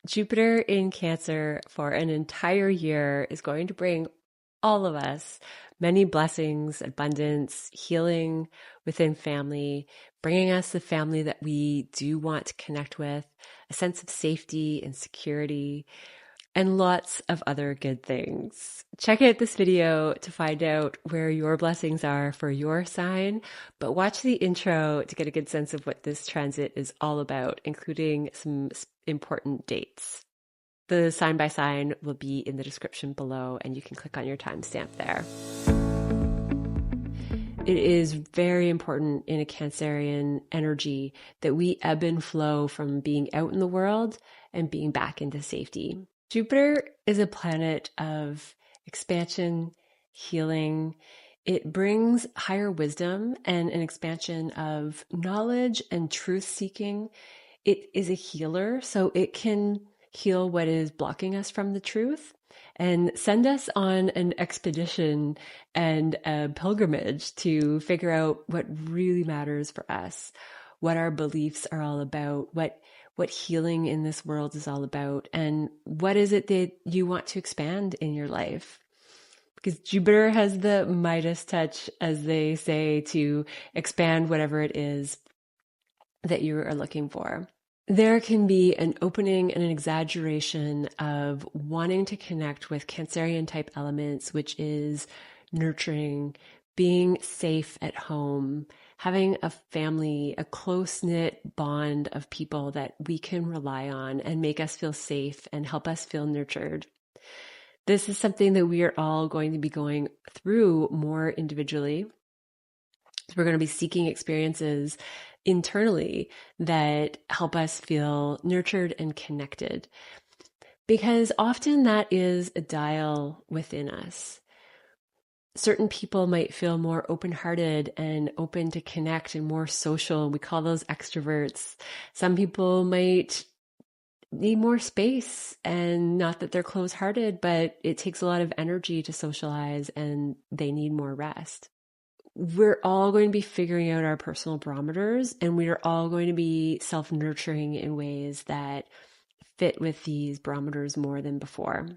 Jupiter in Cancer for an entire year is going to bring all of us many blessings, abundance, healing within family, bringing us the family that we do want to connect with, a sense of safety and security, and lots of other good things. Check out this video to find out where your blessings are for your sign, but watch the intro to get a good sense of what this transit is all about, including some important dates. The sign by sign will be in the description below, and you can click on your timestamp there. It is very important in a Cancerian energy that we ebb and flow from being out in the world and being back into safety. Jupiter is a planet of expansion, healing. It brings higher wisdom and an expansion of knowledge and truth seeking. It is a healer, so it can heal what is blocking us from the truth and send us on an expedition and a pilgrimage to figure out what really matters for us, what our beliefs are all about, what healing in this world is all about, and what is it that you want to expand in your life. Because Jupiter has the Midas touch, as they say, to expand whatever it is that you are looking for. There can be an opening and an exaggeration of wanting to connect with Cancerian type elements, which is nurturing, being safe at home, having a family, a close-knit bond of people that we can rely on and make us feel safe and help us feel nurtured. This is something that we are all going to be going through more individually. We're going to be seeking experiences internally that help us feel nurtured and connected, because often that is a dial within us. Certain people might feel more open-hearted and open to connect and more social. We call those extroverts. Some people might need more space, and not that they're close-hearted, but it takes a lot of energy to socialize and they need more rest. We're all going to be figuring out our personal barometers, and we are all going to be self-nurturing in ways that fit with these barometers more than before.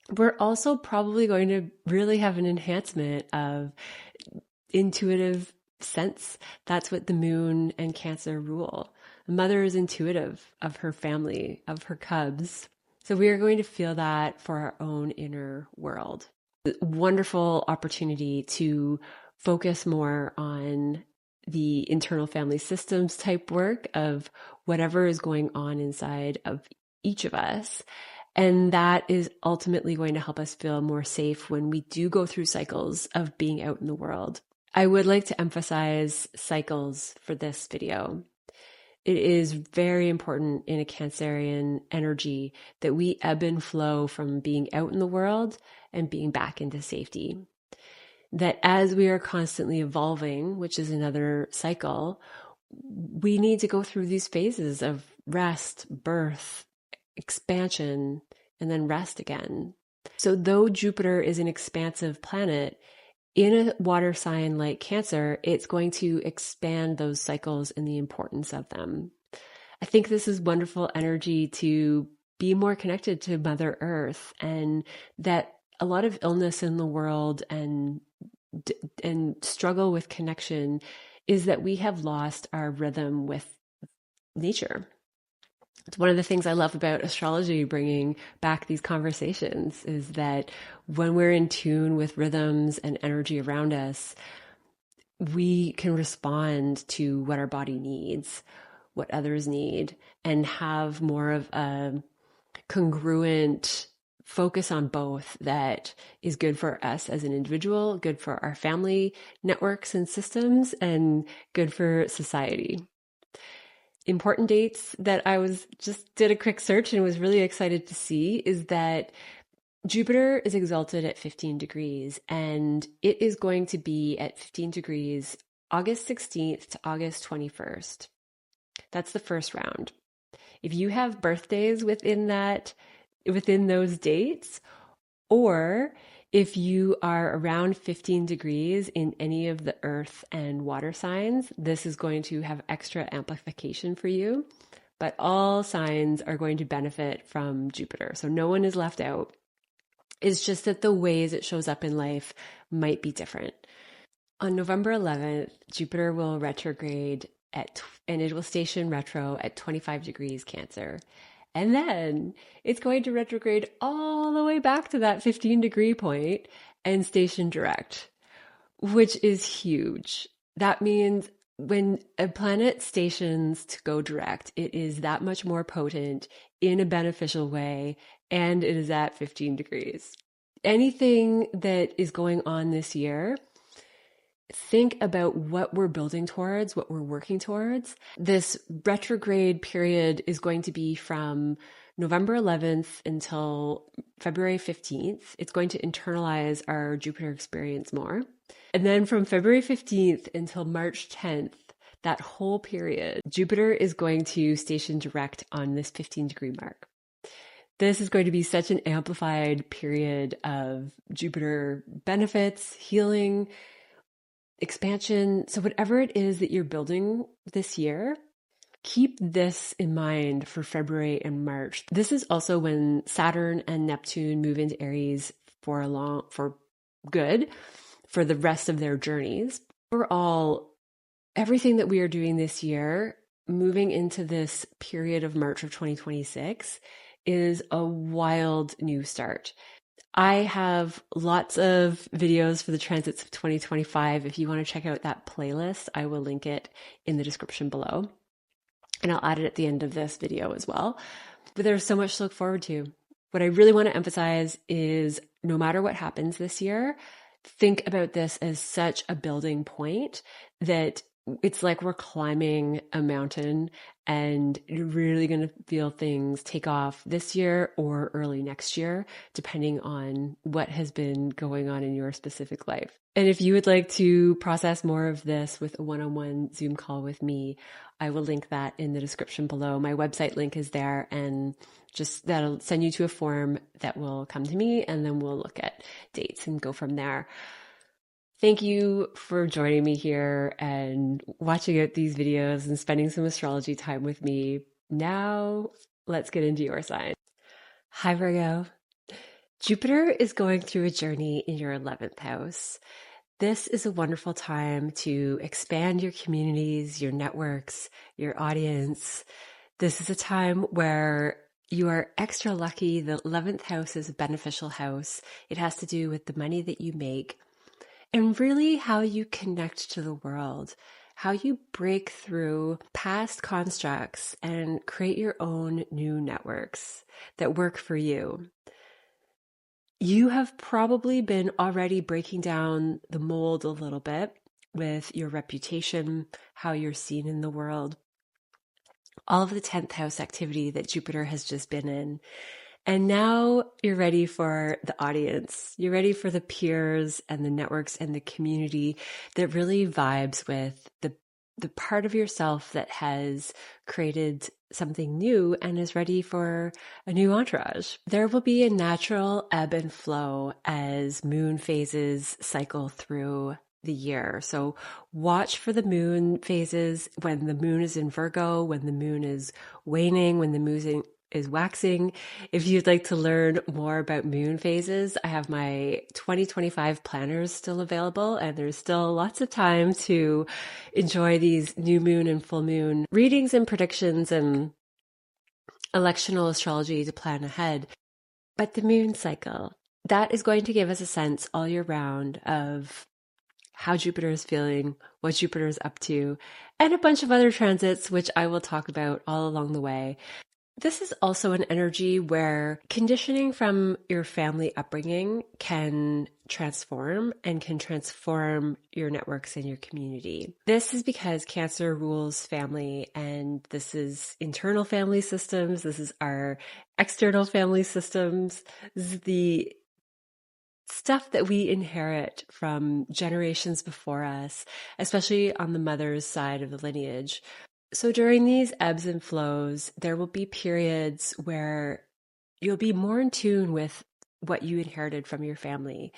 We're also probably going to really have an enhancement of intuitive sense. That's what the moon and Cancer rule. The mother is intuitive of her family, of her cubs. So we are going to feel that for our own inner world. Wonderful opportunity to focus more on the internal family systems type work of whatever is going on inside of each of us. And that is ultimately going to help us feel more safe when we do go through cycles of being out in the world. I would like to emphasize cycles for this video. It is very important in a Cancerian energy that we ebb and flow from being out in the world and being back into safety. That as we are constantly evolving, which is another cycle, we need to go through these phases of rest, birth, expansion, and then rest again. So though Jupiter is an expansive planet, in a water sign like Cancer, it's going to expand those cycles and the importance of them. I think this is wonderful energy to be more connected to Mother Earth, and that a lot of illness in the world and struggle with connection is that we have lost our rhythm with nature. It's one of the things I love about astrology, bringing back these conversations, is that when we're in tune with rhythms and energy around us, we can respond to what our body needs, what others need, and have more of a congruent focus on both that is good for us as an individual, good for our family networks and systems, and good for society. Important dates that I just did a quick search and was really excited to see is that Jupiter is exalted at 15 degrees, and it is going to be at 15 degrees August 16th to August 21st. That's the first round. If you have birthdays within those dates, or if you are around 15 degrees in any of the earth and water signs, this is going to have extra amplification for you. but all signs are going to benefit from Jupiter. So no one is left out. It's just that the ways it shows up in life might be different. On November 11th, Jupiter will retrograde and it will station retro at 25 degrees Cancer. And then it's going to retrograde all the way back to that 15-degree point and station direct, which is huge. That means when a planet stations to go direct, it is that much more potent in a beneficial way, and it is at 15 degrees. Anything that is going on this year, think about what we're building towards, what we're working towards. This retrograde period is going to be from November 11th until February 15th. It's going to internalize our Jupiter experience more. And then from February 15th until March 10th, that whole period, Jupiter is going to station direct on this 15-degree mark. This is going to be such an amplified period of Jupiter benefits, healing, expansion. So whatever it is that you're building this year, keep this in mind for February and March. This is also when Saturn and Neptune move into Aries for good, for the rest of their journeys. Everything that we are doing this year, moving into this period of March of 2026, is a wild new start. I have lots of videos for the transits of 2025. If you want to check out that playlist, I will link it in the description below. And I'll add it at the end of this video as well. But there's so much to look forward to. What I really want to emphasize is no matter what happens this year, think about this as such a building point that it's like we're climbing a mountain and you're really going to feel things take off this year or early next year, depending on what has been going on in your specific life. And if you would like to process more of this with a one-on-one Zoom call with me, I will link that in the description below. My website link is there, and just that'll send you to a form that will come to me, and then we'll look at dates and go from there. Thank you for joining me here and watching out these videos and spending some astrology time with me. Now, let's get into your sign. Hi, Virgo. Jupiter is going through a journey in your 11th house. This is a wonderful time to expand your communities, your networks, your audience. This is a time where you are extra lucky. The 11th house is a beneficial house. It has to do with the money that you make and really how you connect to the world, how you break through past constructs and create your own new networks that work for you. You have probably been already breaking down the mold a little bit with your reputation, how you're seen in the world, all of the 10th house activity that Jupiter has just been in. And now you're ready for the audience. You're ready for the peers and the networks and the community that really vibes with the part of yourself that has created something new and is ready for a new entourage. There will be a natural ebb and flow as moon phases cycle through the year. So watch for the moon phases when the moon is in Virgo, when the moon is waning, when the moon is waxing. If you'd like to learn more about moon phases, I have my 2025 planners still available, and there's still lots of time to enjoy these new moon and full moon readings and predictions and electional astrology to plan ahead. But the moon cycle, that is going to give us a sense all year round of how Jupiter is feeling, what Jupiter is up to, and a bunch of other transits, which I will talk about all along the way. This is also an energy where conditioning from your family upbringing can transform and can transform your networks and your community. This is because Cancer rules family, and this is internal family systems. This is our external family systems. This is the stuff that we inherit from generations before us, especially on the mother's side of the lineage. So during these ebbs and flows, there will be periods where you'll be more in tune with what you inherited from your family,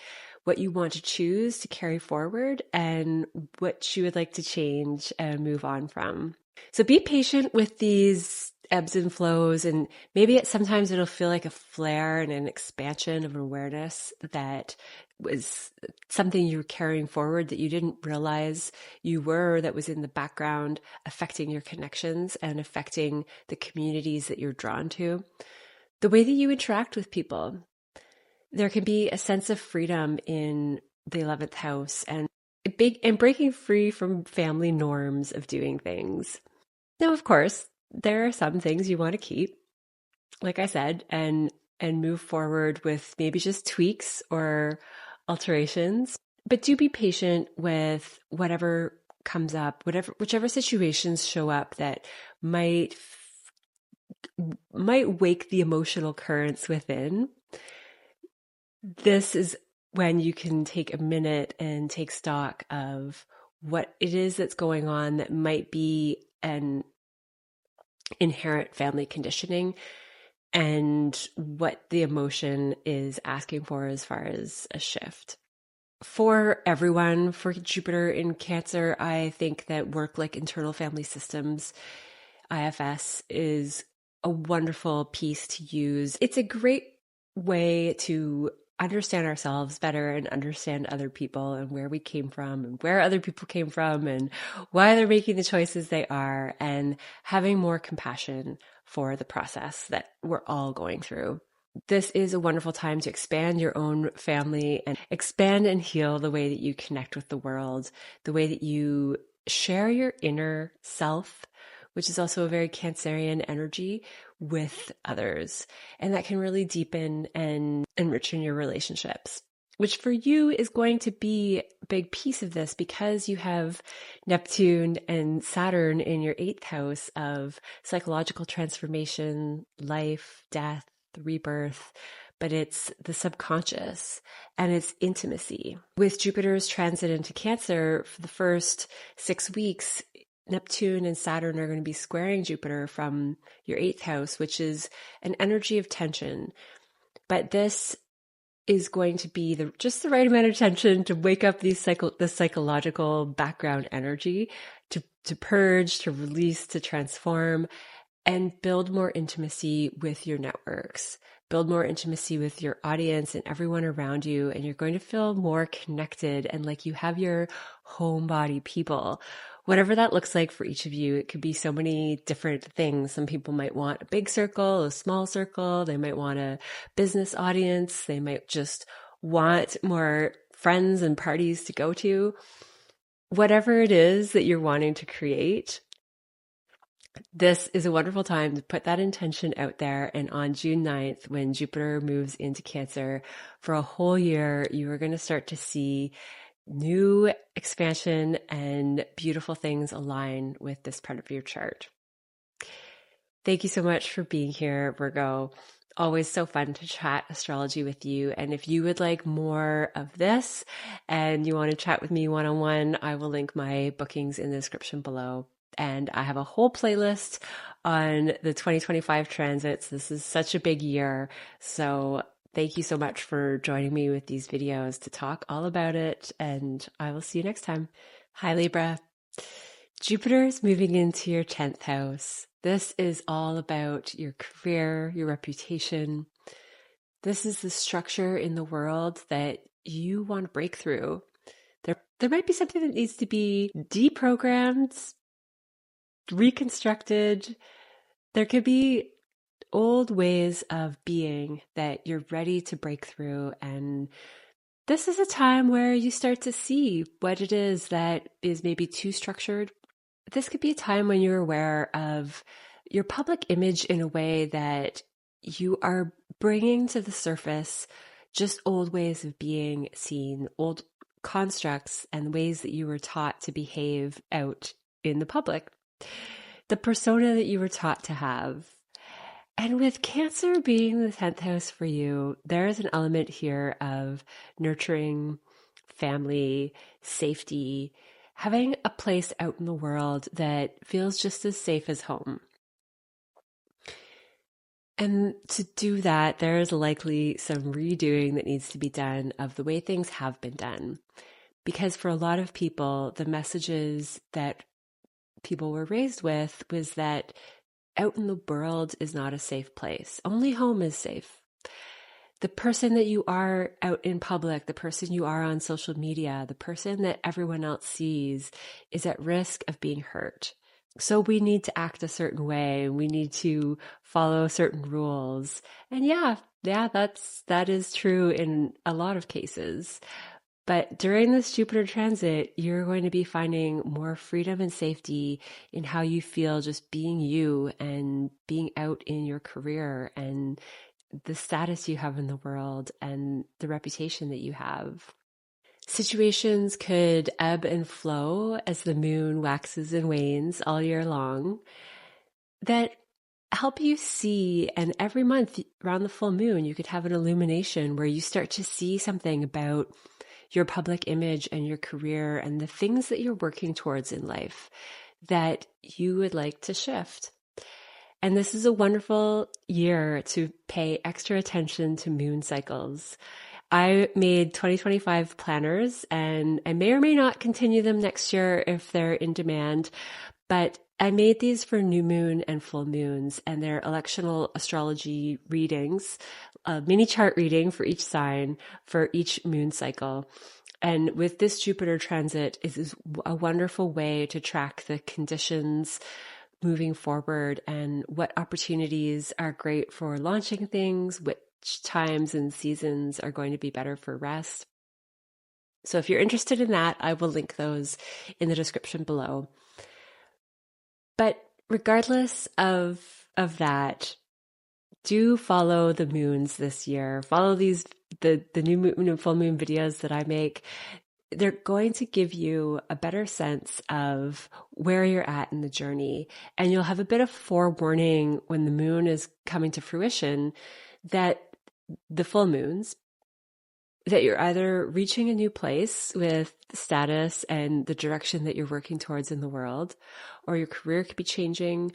what you want to choose to carry forward, and what you would like to change and move on from. So be patient with these ebbs and flows, and maybe sometimes it'll feel like a flare and an expansion of awareness that was something you were carrying forward that you didn't realize you were, that was in the background affecting your connections and affecting the communities that you're drawn to. The way that you interact with people. There can be a sense of freedom in the 11th house and breaking free from family norms of doing things. Now, of course, there are some things you want to keep, like I said, and move forward with maybe just tweaks or alterations. But do be patient with whatever comes up, whichever situations show up that might wake the emotional currents within. This is when you can take a minute and take stock of what it is that's going on that might be an inherent family conditioning and what the emotion is asking for as far as a shift. For everyone, for Jupiter in Cancer, I think that work like internal family systems, IFS, is a wonderful piece to use. It's a great way to understand ourselves better and understand other people and where we came from and where other people came from and why they're making the choices they are, and having more compassion for the process that we're all going through. This is a wonderful time to expand your own family and expand and heal the way that you connect with the world, the way that you share your inner self, which is also a very Cancerian energy, with others. And that can really deepen and enrich your relationships, which for you is going to be a big piece of this because you have Neptune and Saturn in your 8th house of psychological transformation, life, death, rebirth, but it's the subconscious and it's intimacy. With Jupiter's transit into Cancer for the first 6 weeks, Neptune and Saturn are going to be squaring Jupiter from your 8th house, which is an energy of tension. But this is going to be just the right amount of tension to wake up the psychological background energy, to purge, to release, to transform, and build more intimacy with your networks. Build more intimacy with your audience and everyone around you, and you're going to feel more connected and like you have your homebody people. Whatever that looks like for each of you, it could be so many different things. Some people might want a big circle, a small circle. They might want a business audience. They might just want more friends and parties to go to. Whatever it is that you're wanting to create, this is a wonderful time to put that intention out there. And on June 9th, when Jupiter moves into Cancer for a whole year, you are going to start to see new expansion and beautiful things align with this part of your chart. Thank you so much for being here, Virgo. Always so fun to chat astrology with you. And if you would like more of this and you want to chat with me one-on-one, I will link my bookings in the description below. And I have a whole playlist on the 2025 transits. This is such a big year. So thank you so much for joining me with these videos to talk all about it. And I will see you next time. Hi, Libra. Jupiter is moving into your 10th house. This is all about your career, your reputation. This is the structure in the world that you want to break through. There might be something that needs to be deprogrammed, reconstructed. There could be old ways of being that you're ready to break through. And this is a time where you start to see what it is that is maybe too structured. This could be a time when you're aware of your public image in a way that you are bringing to the surface just old ways of being seen, old constructs and ways that you were taught to behave out in the public. The persona that you were taught to have. And with Cancer being the 10th house for you, there is an element here of nurturing, family, safety, having a place out in the world that feels just as safe as home. And to do that, there is likely some redoing that needs to be done of the way things have been done. Because for a lot of people, the messages that people were raised with was that out in the world is not a safe place. Only home is safe. The person that you are out in public, the person you are on social media, the person that everyone else sees is at risk of being hurt. So we need to act a certain way. We need to follow certain rules. And that is true in a lot of cases. But during this Jupiter transit, you're going to be finding more freedom and safety in how you feel just being you and being out in your career and the status you have in the world and the reputation that you have. Situations could ebb and flow as the moon waxes and wanes all year long that help you see. And every month around the full moon, you could have an illumination where you start to see something about your public image and your career and the things that you're working towards in life that you would like to shift. And this is a wonderful year to pay extra attention to moon cycles. I made 2025 planners, and I may or may not continue them next year if they're in demand, but I made these for new moon and full moons, and they're electional astrology readings, a mini chart reading for each sign for each moon cycle. And with this Jupiter transit, it is a wonderful way to track the conditions moving forward and what opportunities are great for launching things, which times and seasons are going to be better for rest. So if you're interested in that, I will link those in the description below. But regardless of that, do follow the moons this year. Follow the new moon and full moon videos that I make. They're going to give you a better sense of where you're at in the journey. And you'll have a bit of forewarning when the moon is coming to fruition that the full moons, that you're either reaching a new place with status and the direction that you're working towards in the world, or your career could be changing,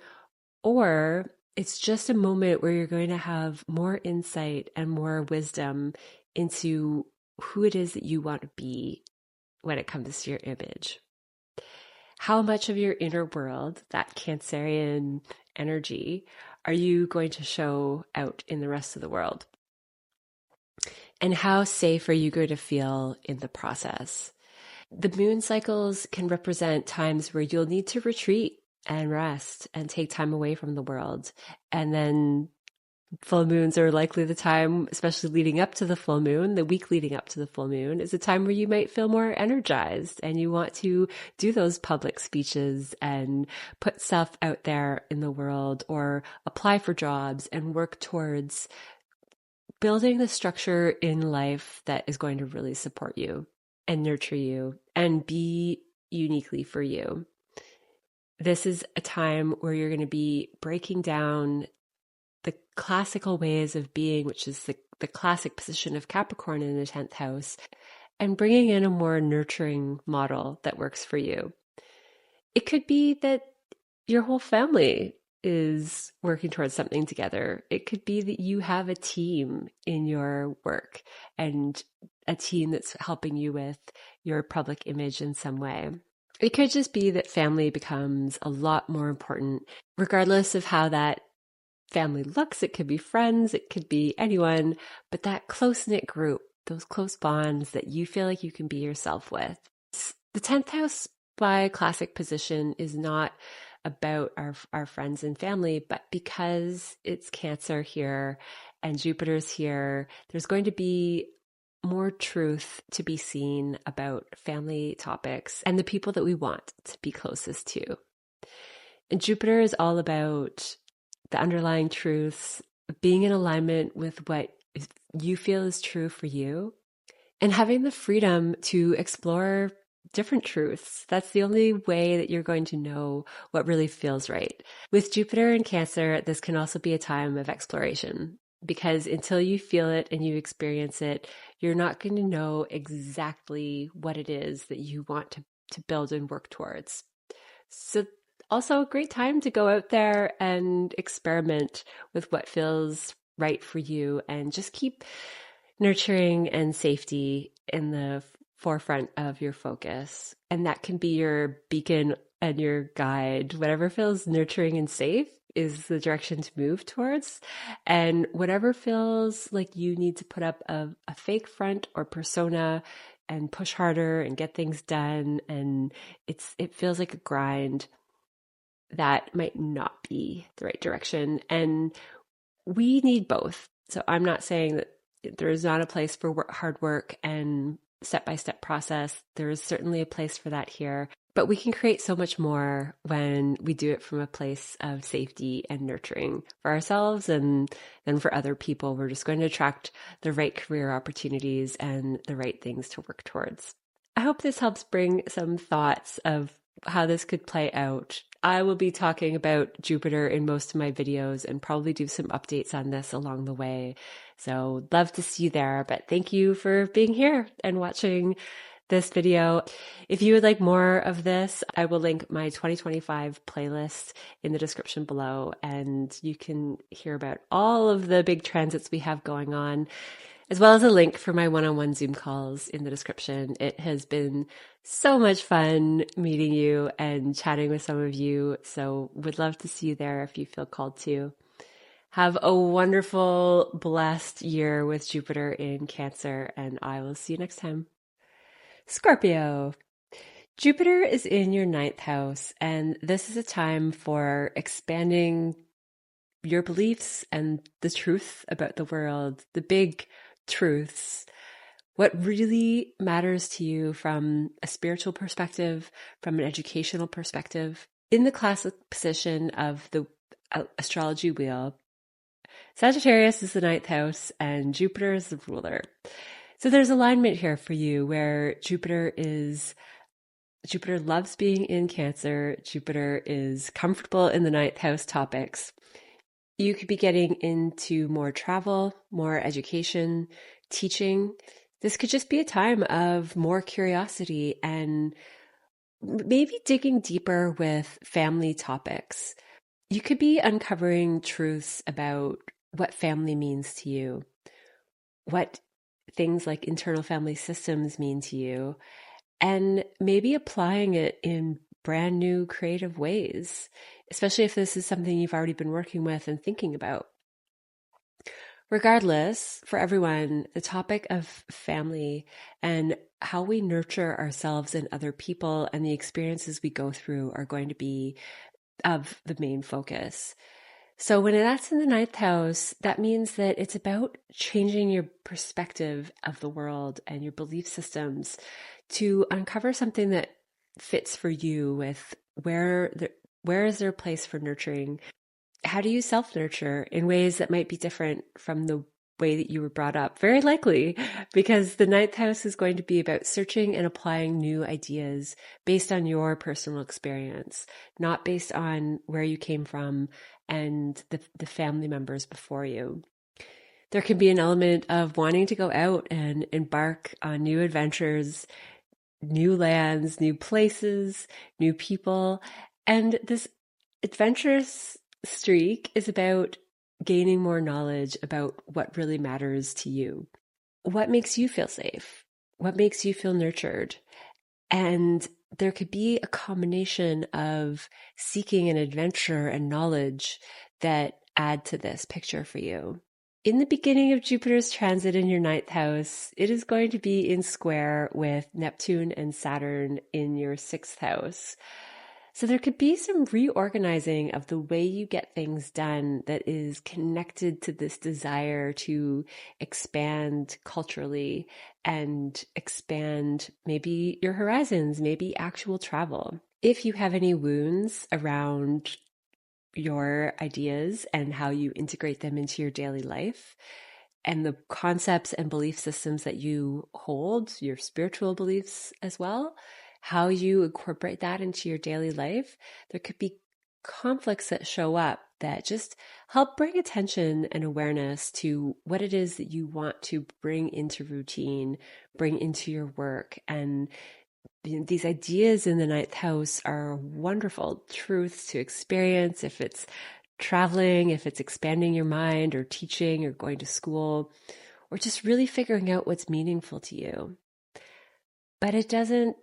or it's just a moment where you're going to have more insight and more wisdom into who it is that you want to be when it comes to your image. How much of your inner world, that Cancerian energy, are you going to show out in the rest of the world? And how safe are you going to feel in the process? The moon cycles can represent times where you'll need to retreat and rest and take time away from the world. And then full moons are likely the time, especially leading up to the full moon, the week leading up to the full moon is a time where you might feel more energized and you want to do those public speeches and put stuff out there in the world or apply for jobs and work towards building the structure in life that is going to really support you and nurture you and be uniquely for you. This is a time where you're going to be breaking down the classical ways of being, which is the classic position of Capricorn in the 10th house, and bringing in a more nurturing model that works for you. It could be that your whole family is working towards something together. It could be that you have a team in your work and a team that's helping you with your public image in some way. It could just be that family becomes a lot more important, regardless of how that family looks. It could be friends, it could be anyone, but that close-knit group, those close bonds that you feel like you can be yourself with. The 10th house by classic position is not about our friends and family, but because it's Cancer here and Jupiter's here, there's going to be more truth to be seen about family topics and the people that we want to be closest to. And Jupiter is all about the underlying truths, being in alignment with what you feel is true for you, and having the freedom to explore different truths. That's the only way that you're going to know what really feels right. With Jupiter in Cancer, this can also be a time of exploration, because until you feel it and you experience it, you're not going to know exactly what it is that you want to build and work towards. So also a great time to go out there and experiment with what feels right for you and just keep nurturing and safety in the forefront of your focus. And that can be your beacon and your guide. Whatever feels nurturing and safe is the direction to move towards. And whatever feels like you need to put up a fake front or persona and push harder and get things done, and it feels like a grind, that might not be the right direction. And we need both. So I'm not saying that there is not a place for hard work and step-by-step process. There is certainly a place for that here, but we can create so much more when we do it from a place of safety and nurturing for ourselves, and then for other people. We're just going to attract the right career opportunities and the right things to work towards. I hope this helps bring some thoughts of how this could play out. I will be talking about Jupiter in most of my videos and probably do some updates on this along the way. So love to see you there, but thank you for being here and watching this video. If you would like more of this, I will link my 2025 playlist in the description below, and you can hear about all of the big transits we have going on, as well as a link for my one-on-one Zoom calls in the description. It has been so much fun meeting you and chatting with some of you, so would love to see you there if you feel called to. Have a wonderful, blessed year with Jupiter in Cancer, and I will see you next time. Scorpio. Jupiter is in your 9th house, and this is a time for expanding your beliefs and the truth about the world, the big truths, what really matters to you from a spiritual perspective, from an educational perspective. In the classic position of the astrology wheel, Sagittarius is the 9th house and Jupiter is the ruler. So there's alignment here for you where Jupiter loves being in Cancer. Jupiter is comfortable in the 9th house topics. You could be getting into more travel, more education, teaching. This could just be a time of more curiosity and maybe digging deeper with family topics. You could be uncovering truths about what family means to you, what things like internal family systems mean to you, and maybe applying it in brand new creative ways, especially if this is something you've already been working with and thinking about. Regardless, for everyone, the topic of family and how we nurture ourselves and other people and the experiences we go through are going to be of the main focus. So when that's in the 9th house, that means that it's about changing your perspective of the world and your belief systems to uncover something that fits for you with where is there a place for nurturing? How do you self-nurture in ways that might be different from the way that you were brought up? Very likely, because the 9th house is going to be about searching and applying new ideas based on your personal experience, not based on where you came from and the family members before you. There can be an element of wanting to go out and embark on new adventures, new lands, new places, new people. And this adventurous streak is about gaining more knowledge about what really matters to you. What makes you feel safe? What makes you feel nurtured? And there could be a combination of seeking an adventure and knowledge that add to this picture for you. In the beginning of Jupiter's transit in your 9th house, it is going to be in square with Neptune and Saturn in your 6th house. So there could be some reorganizing of the way you get things done that is connected to this desire to expand culturally and expand maybe your horizons, maybe actual travel. If you have any wounds around your ideas and how you integrate them into your daily life, and the concepts and belief systems that you hold, your spiritual beliefs as well, how you incorporate that into your daily life, there could be conflicts that show up that just help bring attention and awareness to what it is that you want to bring into routine, bring into your work. And these ideas in the 9th house are wonderful truths to experience if it's traveling, if it's expanding your mind or teaching or going to school, or just really figuring out what's meaningful to you. But it doesn't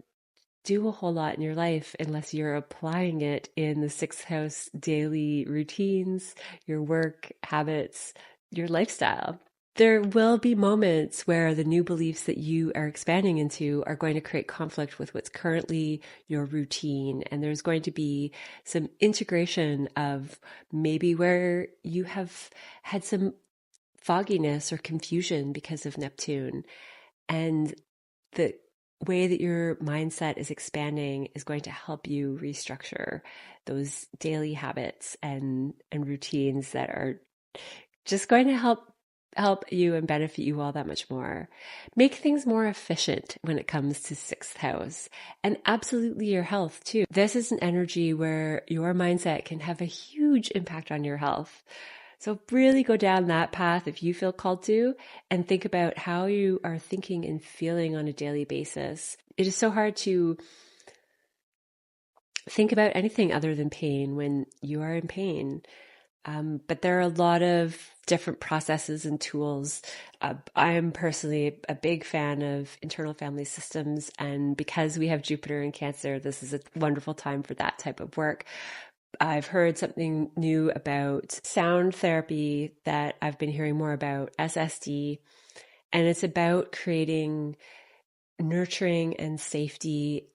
do a whole lot in your life unless you're applying it in the sixth house daily routines, your work habits, your lifestyle. There will be moments where the new beliefs that you are expanding into are going to create conflict with what's currently your routine. And there's going to be some integration of maybe where you have had some fogginess or confusion because of Neptune. And the way that your mindset is expanding is going to help you restructure those daily habits and routines that are just going to help you and benefit you all that much more. Make things more efficient when it comes to sixth house, and absolutely your health too. This is an energy where your mindset can have a huge impact on your health. So really go down that path if you feel called to, and think about how you are thinking and feeling on a daily basis. It is so hard to think about anything other than pain when you are in pain. But there are a lot of different processes and tools. I am personally a big fan of internal family systems. And because we have Jupiter in Cancer, this is a wonderful time for that type of work. I've heard something new about sound therapy that I've been hearing more about, SSD, and it's about creating nurturing and safety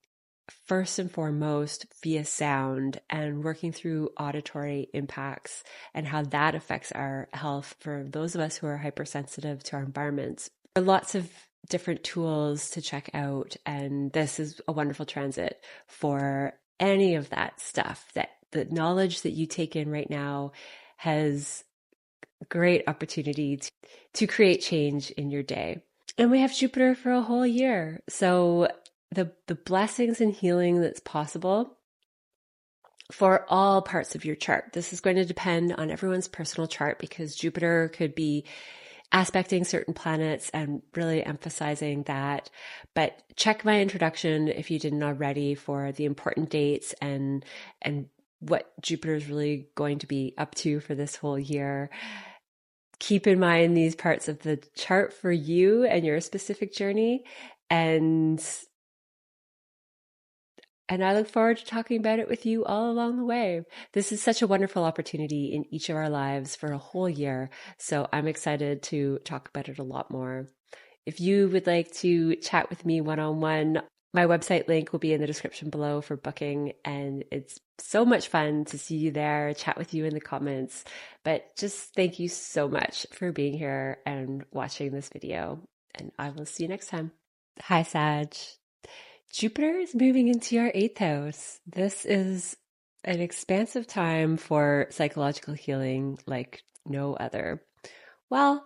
first and foremost via sound, and working through auditory impacts and how that affects our health for those of us who are hypersensitive to our environments. There are lots of different tools to check out, and this is a wonderful transit for any of that stuff. That the knowledge that you take in right now has great opportunity to create change in your day. And we have Jupiter for a whole year. So the blessings and healing that's possible for all parts of your chart. This is going to depend on everyone's personal chart, because Jupiter could be aspecting certain planets and really emphasizing that. But check my introduction if you didn't already for the important dates and what Jupiter is really going to be up to for this whole year. Keep in mind these parts of the chart for you and your specific journey, and I look forward to talking about it with you all along the way. This is such a wonderful opportunity in each of our lives for a whole year, so I'm excited to talk about it a lot more. If you would like to chat with me one-on-one, my website link will be in the description below for booking, and it's so much fun to see you there, chat with you in the comments. But just thank you so much for being here and watching this video, and I will see you next time. Hi, Sag. Jupiter is moving into your 8th house. This is an expansive time for psychological healing like no other. Well,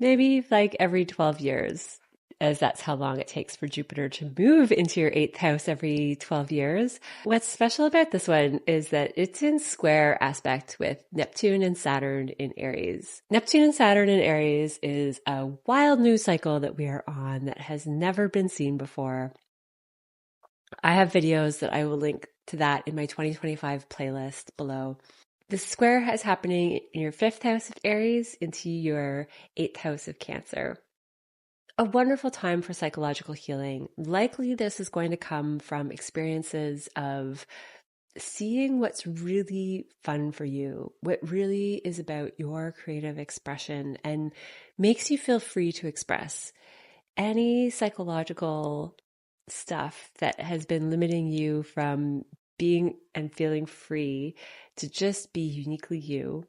maybe like every 12 years, as that's how long it takes for Jupiter to move into your 8th house every 12 years. What's special about this one is that it's in square aspect with Neptune and Saturn in Aries. Neptune and Saturn in Aries is a wild new cycle that we are on that has never been seen before. I have videos that I will link to that in my 2025 playlist below. The square is happening in your 5th house of Aries into your 8th house of Cancer. A wonderful time for psychological healing. Likely this is going to come from experiences of seeing what's really fun for you, what really is about your creative expression and makes you feel free to express. Any psychological stuff that has been limiting you from being and feeling free to just be uniquely you,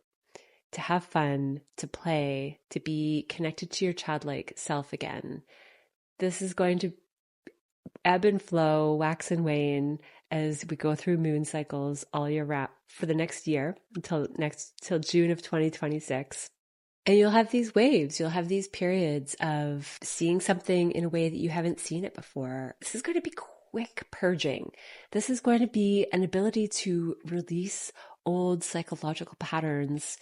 to have fun, to play, to be connected to your childlike self again. This is going to ebb and flow, wax and wane as we go through moon cycles all year round for the next year till June of 2026. And you'll have these waves, you'll have these periods of seeing something in a way that you haven't seen it before. This is going to be quick purging. This is going to be an ability to release old psychological patterns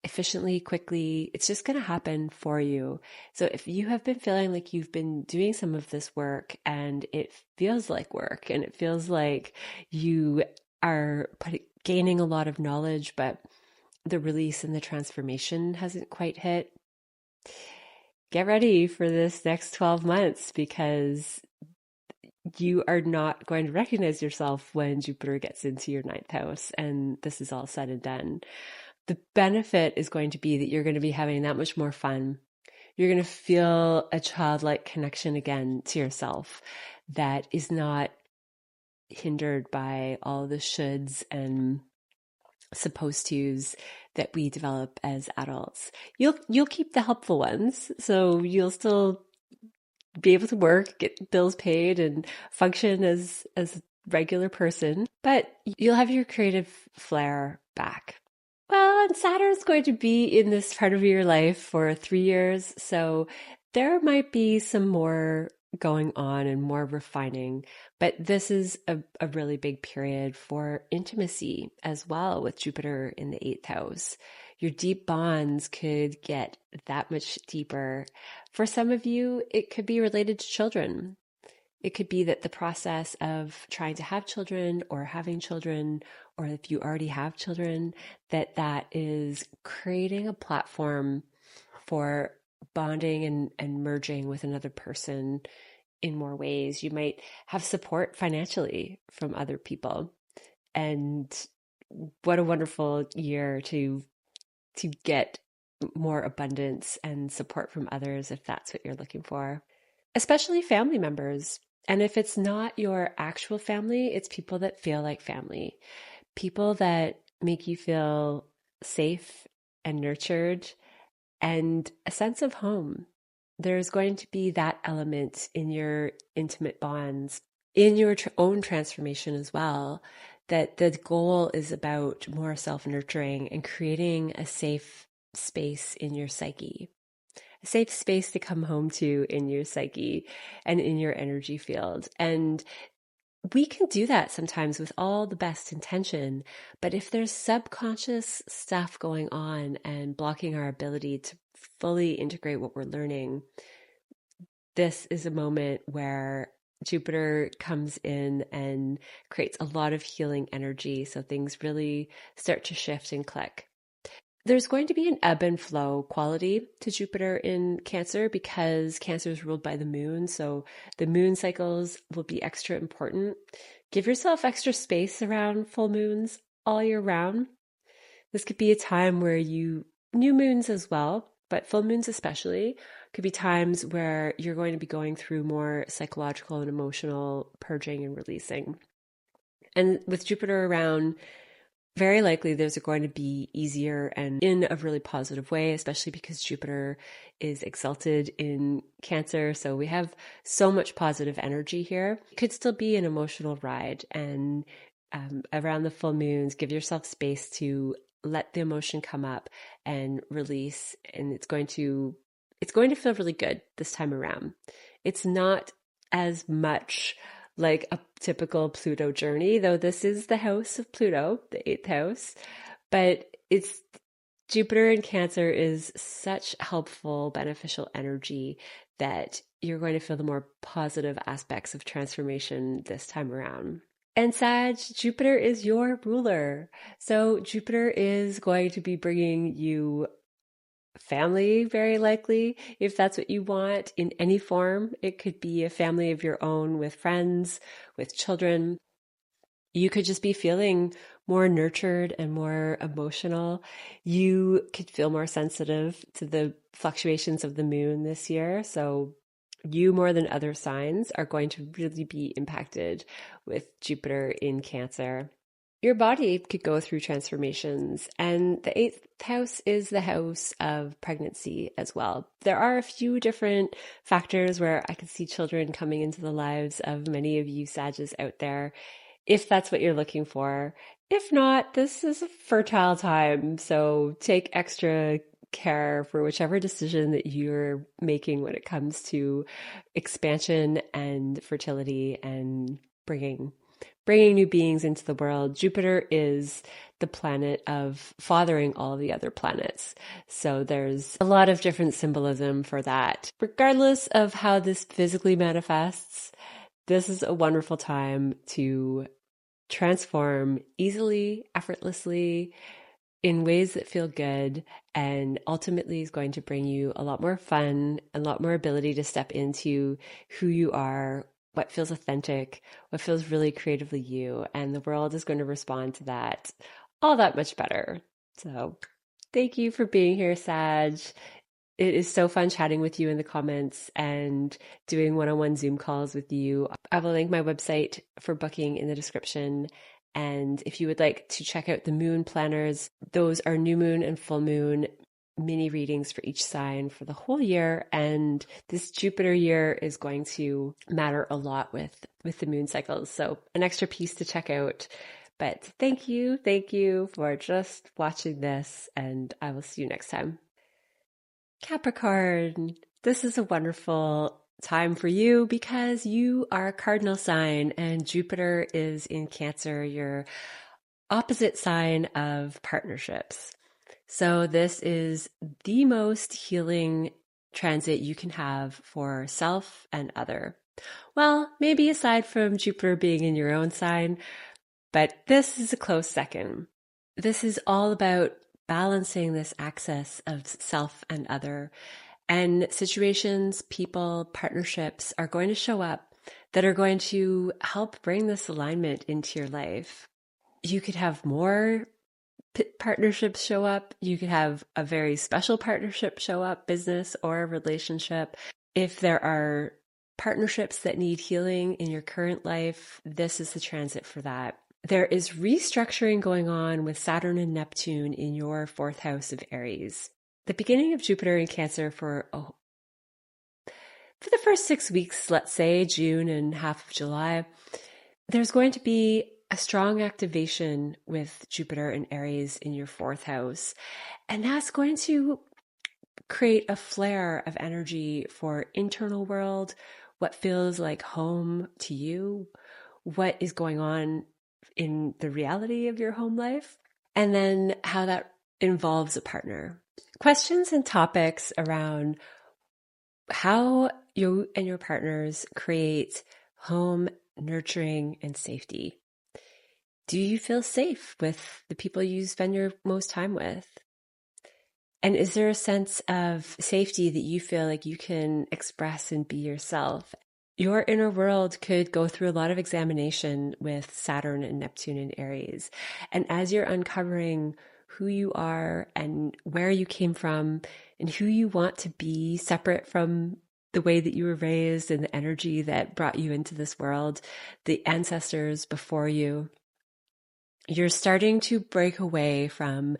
efficiently, quickly. It's just going to happen for you. So if you have been feeling like you've been doing some of this work and it feels like work and it feels like you are gaining a lot of knowledge, but the release and the transformation hasn't quite hit, get ready for this next 12 months, because you are not going to recognize yourself when Jupiter gets into your ninth house and this is all said and done. The benefit is going to be that you're going to be having that much more fun. You're going to feel a childlike connection again to yourself that is not hindered by all the shoulds and supposed tos that we develop as adults. You'll keep the helpful ones, so you'll still be able to work, get bills paid, and function as a regular person, but you'll have your creative flair back. Well, and Saturn's going to be in this part of your life for 3 years, so there might be some more going on and more refining, but this is a really big period for intimacy as well with Jupiter in the 8th house. Your deep bonds could get that much deeper. For some of you, it could be related to children. It could be that the process of trying to have children or having children, or if you already have children, that is creating a platform for bonding and merging with another person in more ways. You might have support financially from other people. And what a wonderful year to get more abundance and support from others if that's what you're looking for, especially family members. And if it's not your actual family, it's people that feel like family, people that make you feel safe and nurtured and a sense of home. There's going to be that element in your intimate bonds, in your own transformation as well, that the goal is about more self-nurturing and creating a safe space in your psyche, a safe space to come home to in your psyche and in your energy field. And we can do that sometimes with all the best intention, but if there's subconscious stuff going on and blocking our ability to fully integrate what we're learning, this is a moment where Jupiter comes in and creates a lot of healing energy, so things really start to shift and click. There's going to be an ebb and flow quality to Jupiter in Cancer because Cancer is ruled by the moon, so the moon cycles will be extra important. Give yourself extra space around full moons all year round. This could be a time where new moons as well, but full moons especially, could be times where you're going to be going through more psychological and emotional purging and releasing. And with Jupiter around, very likely those are going to be easier and in a really positive way, especially because Jupiter is exalted in Cancer. So we have so much positive energy here. It could still be an emotional ride. And around the full moons, give yourself space to let the emotion come up and release. And it's going to feel really good this time around. It's not as much like a typical Pluto journey, though this is the house of Pluto, the 8th house, but it's Jupiter in Cancer is such helpful, beneficial energy that you're going to feel the more positive aspects of transformation this time around. And Sag, Jupiter is your ruler. So Jupiter is going to be bringing you family, very likely, if that's what you want in any form. It could be a family of your own with friends, with children. You could just be feeling more nurtured and more emotional. You could feel more sensitive to the fluctuations of the moon this year. So you, more than other signs, are going to really be impacted with Jupiter in Cancer. Your body could go through transformations, and the 8th house is the house of pregnancy as well. There are a few different factors where I could see children coming into the lives of many of you Sages out there, if that's what you're looking for. If not, this is a fertile time, so take extra care for whichever decision that you're making when it comes to expansion and fertility and bringing new beings into the world. Jupiter is the planet of fathering all the other planets. So there's a lot of different symbolism for that. Regardless of how this physically manifests, this is a wonderful time to transform easily, effortlessly, in ways that feel good, and ultimately is going to bring you a lot more fun, a lot more ability to step into who you are what feels authentic, what feels really creatively you, and the world is going to respond to that all that much better. So thank you for being here, Sag. It is so fun chatting with you in the comments and doing one-on-one Zoom calls with you. I will link my website for booking in the description. And if you would like to check out the moon planners, those are new moon and full moon mini readings for each sign for the whole year. And this Jupiter year is going to matter a lot with the moon cycles. So an extra piece to check out. But thank you for just watching this, and I will see you next time. Capricorn, this is a wonderful time for you because you are a cardinal sign and Jupiter is in Cancer, your opposite sign of partnerships. So this is the most healing transit you can have for self and other. Well, maybe aside from Jupiter being in your own sign, but this is a close second. This is all about balancing this axis of self and other, and situations, people, partnerships are going to show up that are going to help bring this alignment into your life. You could have more partnerships show up. You could have a very special partnership show up, business or a relationship. If there are partnerships that need healing in your current life, this is the transit for that. There is restructuring going on with Saturn and Neptune in your fourth house of Aries. The beginning of Jupiter in Cancer for the first 6 weeks, let's say June and half of July, there's going to be a strong activation with Jupiter and Aries in your fourth house. And that's going to create a flare of energy for internal world, what feels like home to you, what is going on in the reality of your home life, and then how that involves a partner. Questions and topics around how you and your partners create home, nurturing, and safety. Do you feel safe with the people you spend your most time with? And is there a sense of safety that you feel like you can express and be yourself? Your inner world could go through a lot of examination with Saturn and Neptune in Aries. And as you're uncovering who you are and where you came from and who you want to be separate from the way that you were raised and the energy that brought you into this world, the ancestors before you, you're starting to break away from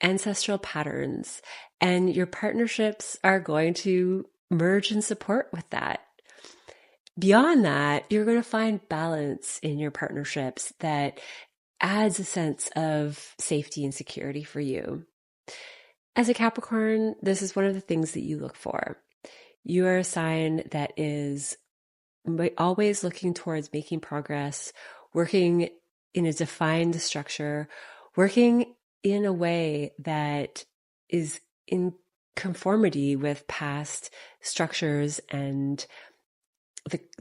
ancestral patterns, and your partnerships are going to merge and support with that. Beyond that, you're going to find balance in your partnerships that adds a sense of safety and security for you. As a Capricorn, this is one of the things that you look for. You are a sign that is always looking towards making progress, working in a defined structure, working in a way that is in conformity with past structures and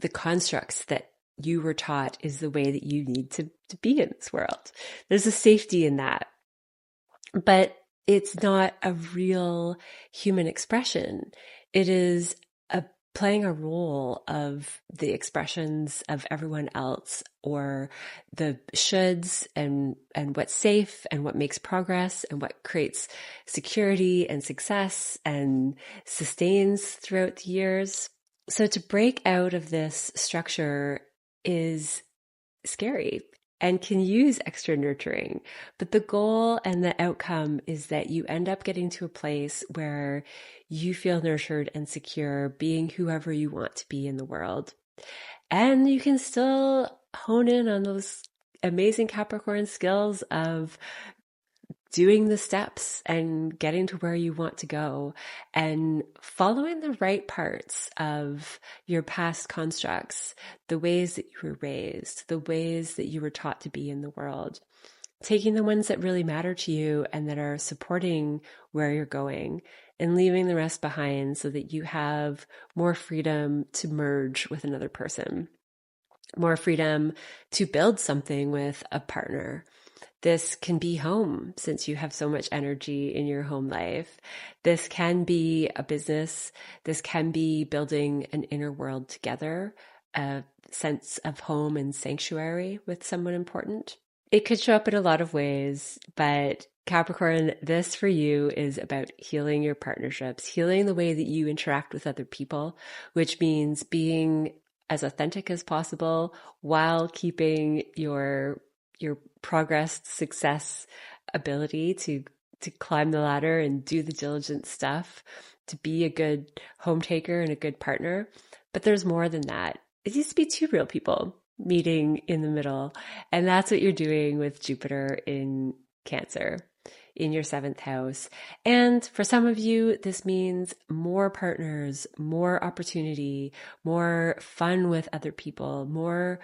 the constructs that you were taught is the way that you need to be in this world. There's a safety in that, but it's not a real human expression. It is playing a role of the expressions of everyone else, or the shoulds and what's safe and what makes progress and what creates security and success and sustains throughout the years. So to break out of this structure is scary and can use extra nurturing. But the goal and the outcome is that you end up getting to a place where you feel nurtured and secure being whoever you want to be in the world. And you can still hone in on those amazing Capricorn skills of doing the steps and getting to where you want to go and following the right parts of your past constructs, the ways that you were raised, the ways that you were taught to be in the world, taking the ones that really matter to you and that are supporting where you're going and leaving the rest behind so that you have more freedom to merge with another person, more freedom to build something with a partner. This can be home, since you have so much energy in your home life. This can be a business. This can be building an inner world together, a sense of home and sanctuary with someone important. It could show up in a lot of ways, but Capricorn, this for you is about healing your partnerships, healing the way that you interact with other people, which means being as authentic as possible while keeping your progress, success, ability to climb the ladder and do the diligent stuff, to be a good home taker and a good partner. But there's more than that. It needs to be two real people meeting in the middle. And that's what you're doing with Jupiter in Cancer in your 7th house. And for some of you, this means more partners, more opportunity, more fun with other people, more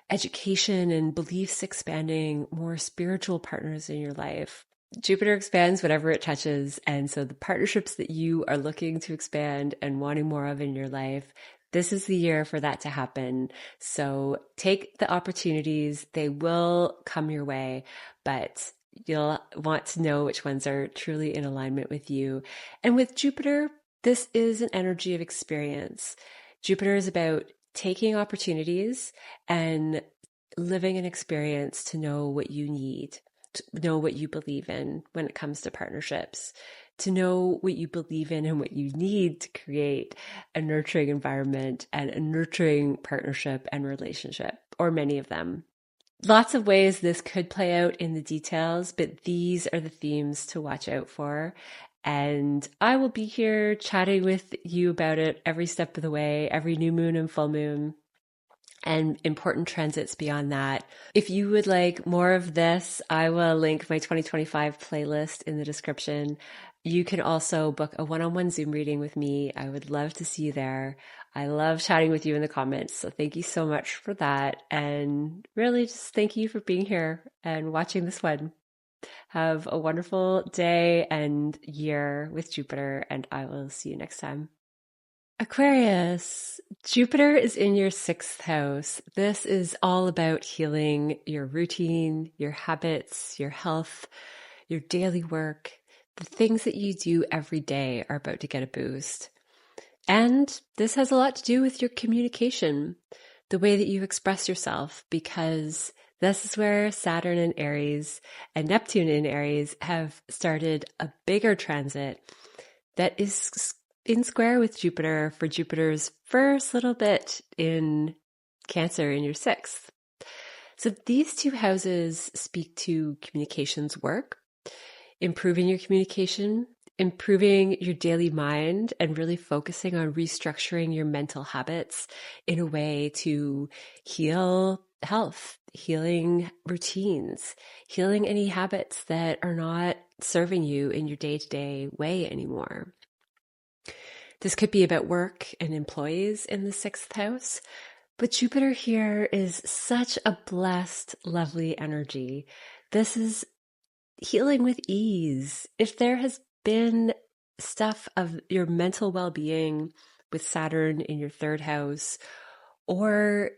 education and beliefs expanding, more spiritual partners in your life. Jupiter expands whatever it touches. And so the partnerships that you are looking to expand and wanting more of in your life, this is the year for that to happen. So take the opportunities. They will come your way, but you'll want to know which ones are truly in alignment with you. And with Jupiter, this is an energy of experience. Jupiter is about taking opportunities and living an experience to know what you need, to know what you believe in when it comes to partnerships, to know what you believe in and what you need to create a nurturing environment and a nurturing partnership and relationship, or many of them. Lots of ways this could play out in the details, but these are the themes to watch out for. And I will be here chatting with you about it every step of the way, every new moon and full moon, and important transits beyond that. If you would like more of this, I will link my 2025 playlist in the description. You can also book a one-on-one Zoom reading with me. I would love to see you there. I love chatting with you in the comments. So thank you so much for that. And really just thank you for being here and watching this one. Have a wonderful day and year with Jupiter, and I will see you next time. Aquarius, Jupiter is in your 6th house. This is all about healing your routine, your habits, your health, your daily work. The things that you do every day are about to get a boost. And this has a lot to do with your communication, the way that you express yourself, because this is where Saturn in Aries and Neptune in Aries have started a bigger transit that is in square with Jupiter for Jupiter's first little bit in Cancer in your 6th. So these two houses speak to communications work, improving your communication, improving your daily mind, and really focusing on restructuring your mental habits in a way to heal health, healing routines, healing any habits that are not serving you in your day-to-day way anymore. This could be about work and employees in the 6th house, but Jupiter here is such a blessed, lovely energy. This is healing with ease. If there has been stuff of your mental well-being with Saturn in your 3rd house, or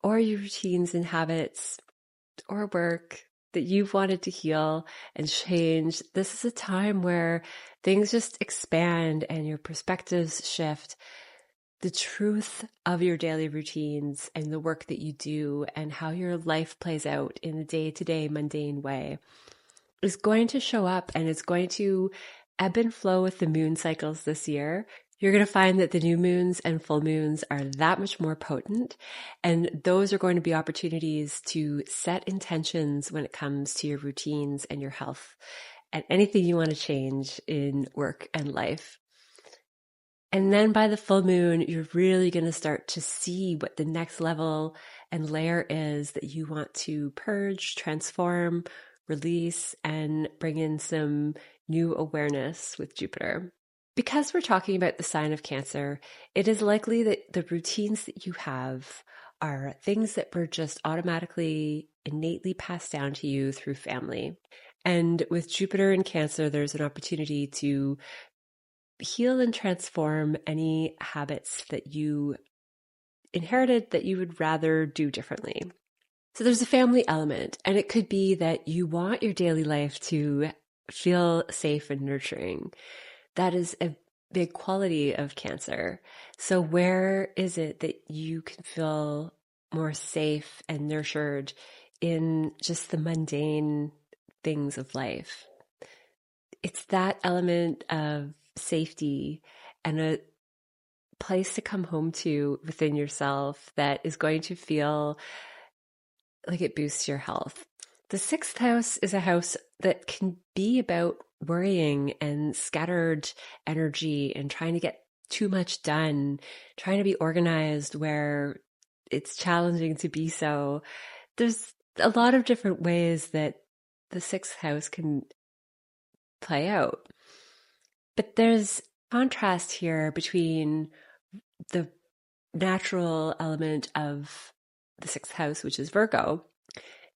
your routines and habits or work that you've wanted to heal and change, this is a time where things just expand and your perspectives shift. The truth of your daily routines and the work that you do and how your life plays out in the day-to-day mundane way is going to show up, and it's going to ebb and flow with the moon cycles this year. You're going to find that the new moons and full moons are that much more potent, and those are going to be opportunities to set intentions when it comes to your routines and your health and anything you want to change in work and life. And then by the full moon, you're really going to start to see what the next level and layer is that you want to purge, transform, release, and bring in some new awareness with Jupiter. Because we're talking about the sign of Cancer, it is likely that the routines that you have are things that were just automatically, innately passed down to you through family. And with Jupiter in Cancer, there's an opportunity to heal and transform any habits that you inherited that you would rather do differently. So there's a family element, and it could be that you want your daily life to feel safe and nurturing. That is a big quality of Cancer. So where is it that you can feel more safe and nurtured in just the mundane things of life? It's that element of safety and a place to come home to within yourself that is going to feel like it boosts your health. The sixth house is a house that can be about worrying and scattered energy and trying to get too much done, trying to be organized where it's challenging to be so. There's a lot of different ways that the sixth house can play out. But there's contrast here between the natural element of the sixth house, which is Virgo,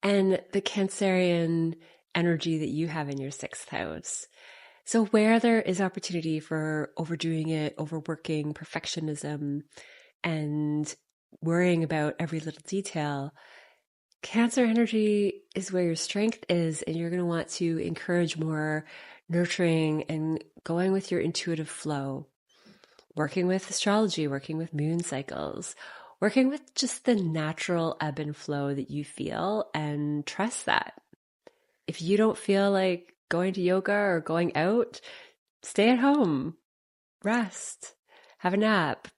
and the Cancerian energy that you have in your sixth house. So where there is opportunity for overdoing it, overworking, perfectionism, and worrying about every little detail, Cancer energy is where your strength is, and you're going to want to encourage more nurturing and going with your intuitive flow, working with astrology, working with moon cycles, working with just the natural ebb and flow that you feel, and trust that. If you don't feel like going to yoga or going out, stay at home, rest, have a nap.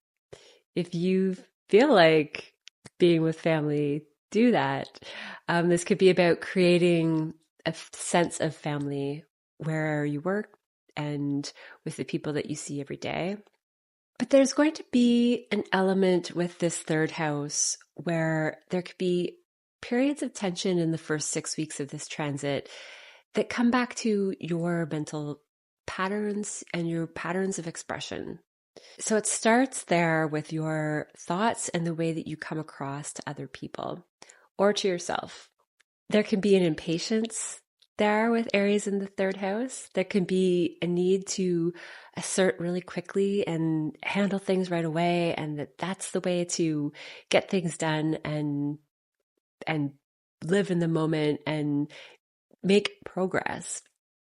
If you feel like being with family, do that. This could be about creating a sense of family where you work and with the people that you see every day. But there's going to be an element with this third house where there could be periods of tension in the first 6 weeks of this transit that come back to your mental patterns and your patterns of expression. So it starts there with your thoughts and the way that you come across to other people or to yourself. There can be an impatience there with Aries in the third house. There can be a need to assert really quickly and handle things right away, and that's the way to get things done and live in the moment and make progress.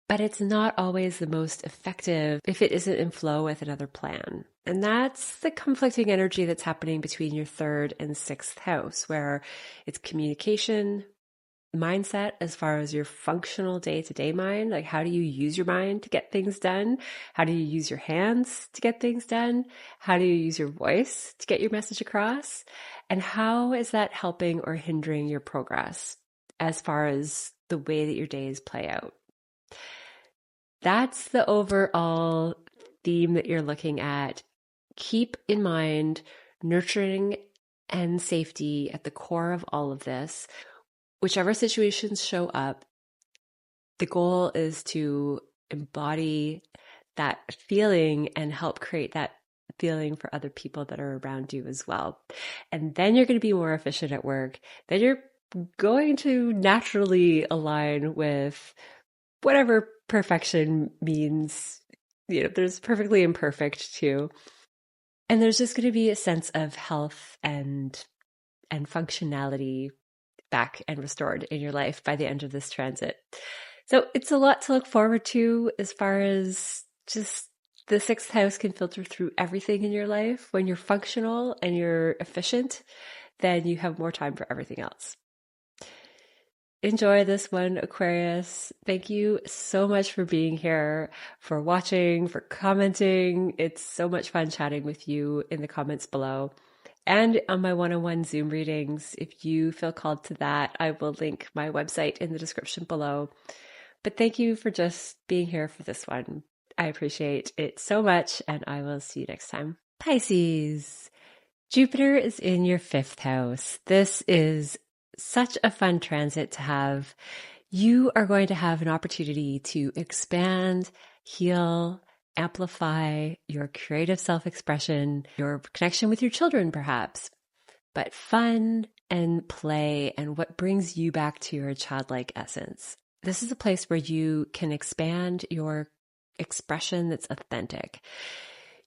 But it's not always the most effective if it isn't in flow with another plan. And that's the conflicting energy that's happening between your third and sixth house, where it's communication, mindset as far as your functional day-to-day mind. Like, how do you use your mind to get things done? How do you use your hands to get things done? How do you use your voice to get your message across? And how is that helping or hindering your progress as far as the way that your days play out? That's the overall theme that you're looking at. Keep in mind nurturing and safety at the core of all of this. Whichever situations show up, the goal is to embody that feeling and help create that feeling for other people that are around you as well. And then you're going to be more efficient at work. Then you're going to naturally align with whatever perfection means. You know, there's perfectly imperfect too. And there's just going to be a sense of health and functionality back and restored in your life by the end of this transit. So it's a lot to look forward to as far as just the sixth house can filter through everything in your life. When you're functional and you're efficient, then you have more time for everything else. Enjoy this one, Aquarius. Thank you so much for being here, for watching, for commenting. It's so much fun chatting with you in the comments below. And on my one-on-one Zoom readings, if you feel called to that, I will link my website in the description below. But thank you for just being here for this one. I appreciate it so much, and I will see you next time. Pisces, Jupiter is in your fifth house. This is such a fun transit to have. You are going to have an opportunity to expand, heal, amplify your creative self-expression, your connection with your children perhaps, but fun and play and what brings you back to your childlike essence. This is a place where you can expand your expression that's authentic.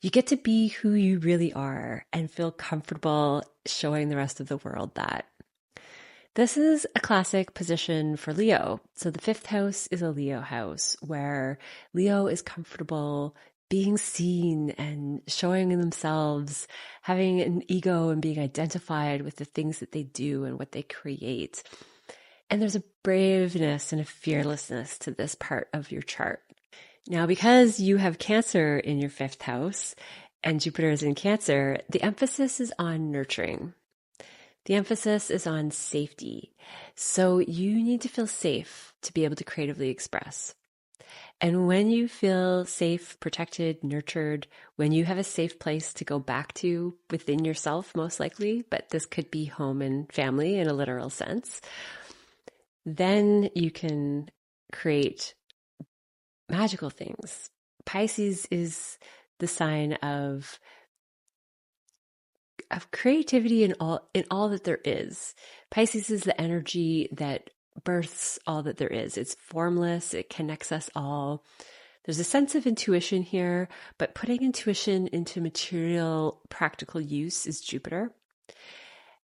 You get to be who you really are and feel comfortable showing the rest of the world that. This is a classic position for Leo. So the fifth house is a Leo house where Leo is comfortable being seen and showing themselves, having an ego and being identified with the things that they do and what they create. And there's a braveness and a fearlessness to this part of your chart. Now, because you have Cancer in your 5th house and Jupiter is in Cancer, the emphasis is on nurturing. The emphasis is on safety. So you need to feel safe to be able to creatively express. And when you feel safe, protected, nurtured, when you have a safe place to go back to within yourself, most likely, but this could be home and family in a literal sense, then you can create magical things. Pisces is the sign of creativity in all that there is. Pisces is the energy that births all that there is. It's formless. It connects us all. There's a sense of intuition here, but putting intuition into material, practical use is Jupiter.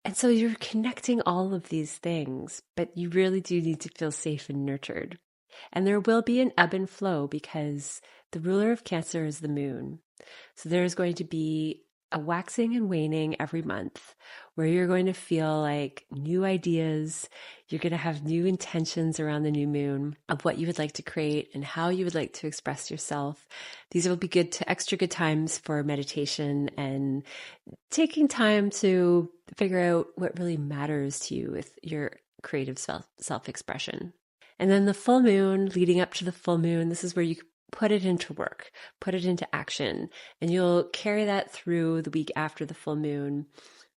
And so you're connecting all of these things, but you really do need to feel safe and nurtured. And there will be an ebb and flow because the ruler of Cancer is the moon. So there's going to be a waxing and waning every month where you're going to feel like new ideas. You're going to have new intentions around the new moon of what you would like to create and how you would like to express yourself. These will be extra good times for meditation and taking time to figure out what really matters to you with your creative self-expression. And then the full moon, leading up to the full moon, this is where you put it into work, put it into action, and you'll carry that through the week after the full moon.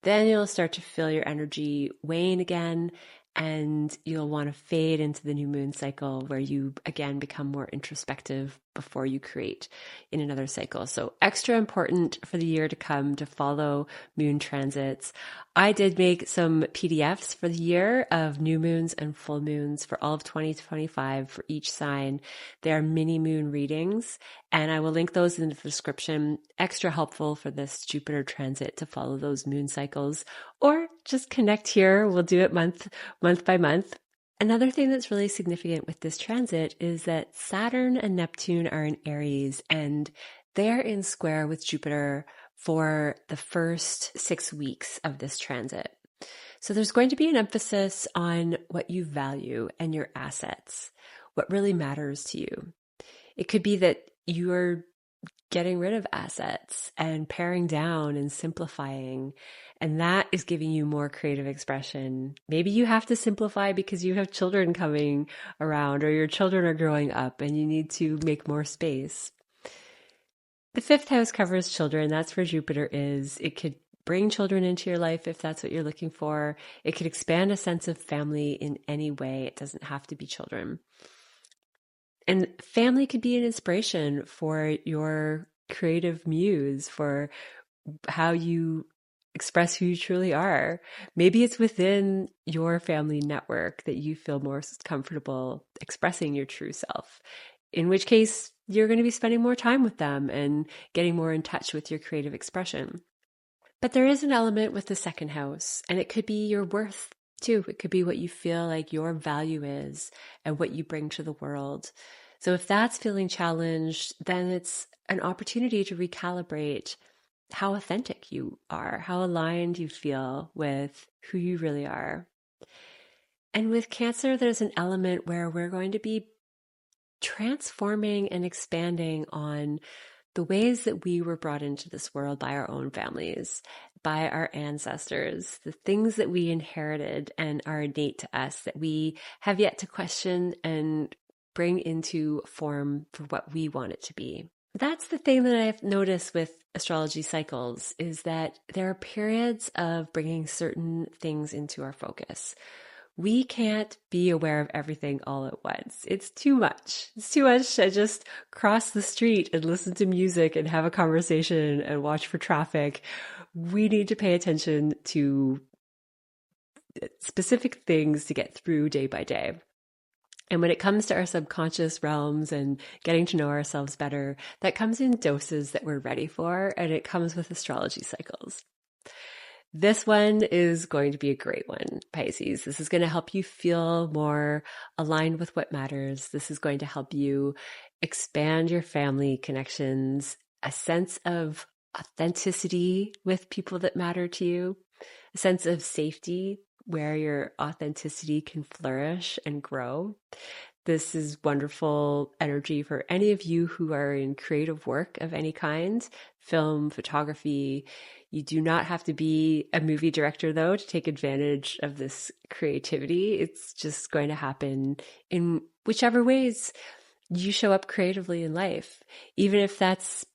Then you'll start to feel your energy wane again, and you'll want to fade into the new moon cycle where you again become more introspective before you create in another cycle. So extra important for the year to come to follow moon transits. I did make some PDFs for the year of new moons and full moons for all of 2025 for each sign. They are mini moon readings, and I will link those in the description. Extra helpful for this Jupiter transit to follow those moon cycles, or just connect here. We'll do it month by month. Another thing that's really significant with this transit is that Saturn and Neptune are in Aries, and they're in square with Jupiter for the first 6 weeks of this transit. So there's going to be an emphasis on what you value and your assets, what really matters to you. It could be that you're getting rid of assets and paring down and simplifying, and that is giving you more creative expression. Maybe you have to simplify because you have children coming around or your children are growing up and you need to make more space. The 5th house covers children. That's where Jupiter is. It could bring children into your life if that's what you're looking for. It could expand a sense of family in any way. It doesn't have to be children. And family could be an inspiration for your creative muse, for how you express who you truly are. Maybe it's within your family network that you feel more comfortable expressing your true self, in which case you're going to be spending more time with them and getting more in touch with your creative expression. But there is an element with the 2nd house, and it could be your worth too. It could be what you feel like your value is and what you bring to the world. So if that's feeling challenged, then it's an opportunity to recalibrate how authentic you are, how aligned you feel with who you really are. And with Cancer, there's an element where we're going to be transforming and expanding on the ways that we were brought into this world by our own families, by our ancestors, the things that we inherited and are innate to us that we have yet to question and bring into form for what we want it to be. That's the thing that I've noticed with astrology cycles, is that there are periods of bringing certain things into our focus. We can't be aware of everything all at once. It's too much. It's too much to just cross the street and listen to music and have a conversation and watch for traffic. We need to pay attention to specific things to get through day by day. And when it comes to our subconscious realms and getting to know ourselves better, that comes in doses that we're ready for, and it comes with astrology cycles. This one is going to be a great one, Pisces. This is going to help you feel more aligned with what matters. This is going to help you expand your family connections, a sense of authenticity with people that matter to you, a sense of safety where your authenticity can flourish and grow. This is wonderful energy for any of you who are in creative work of any kind, film, photography. You do not have to be a movie director, though, to take advantage of this creativity. It's just going to happen in whichever ways you show up creatively in life, even if that's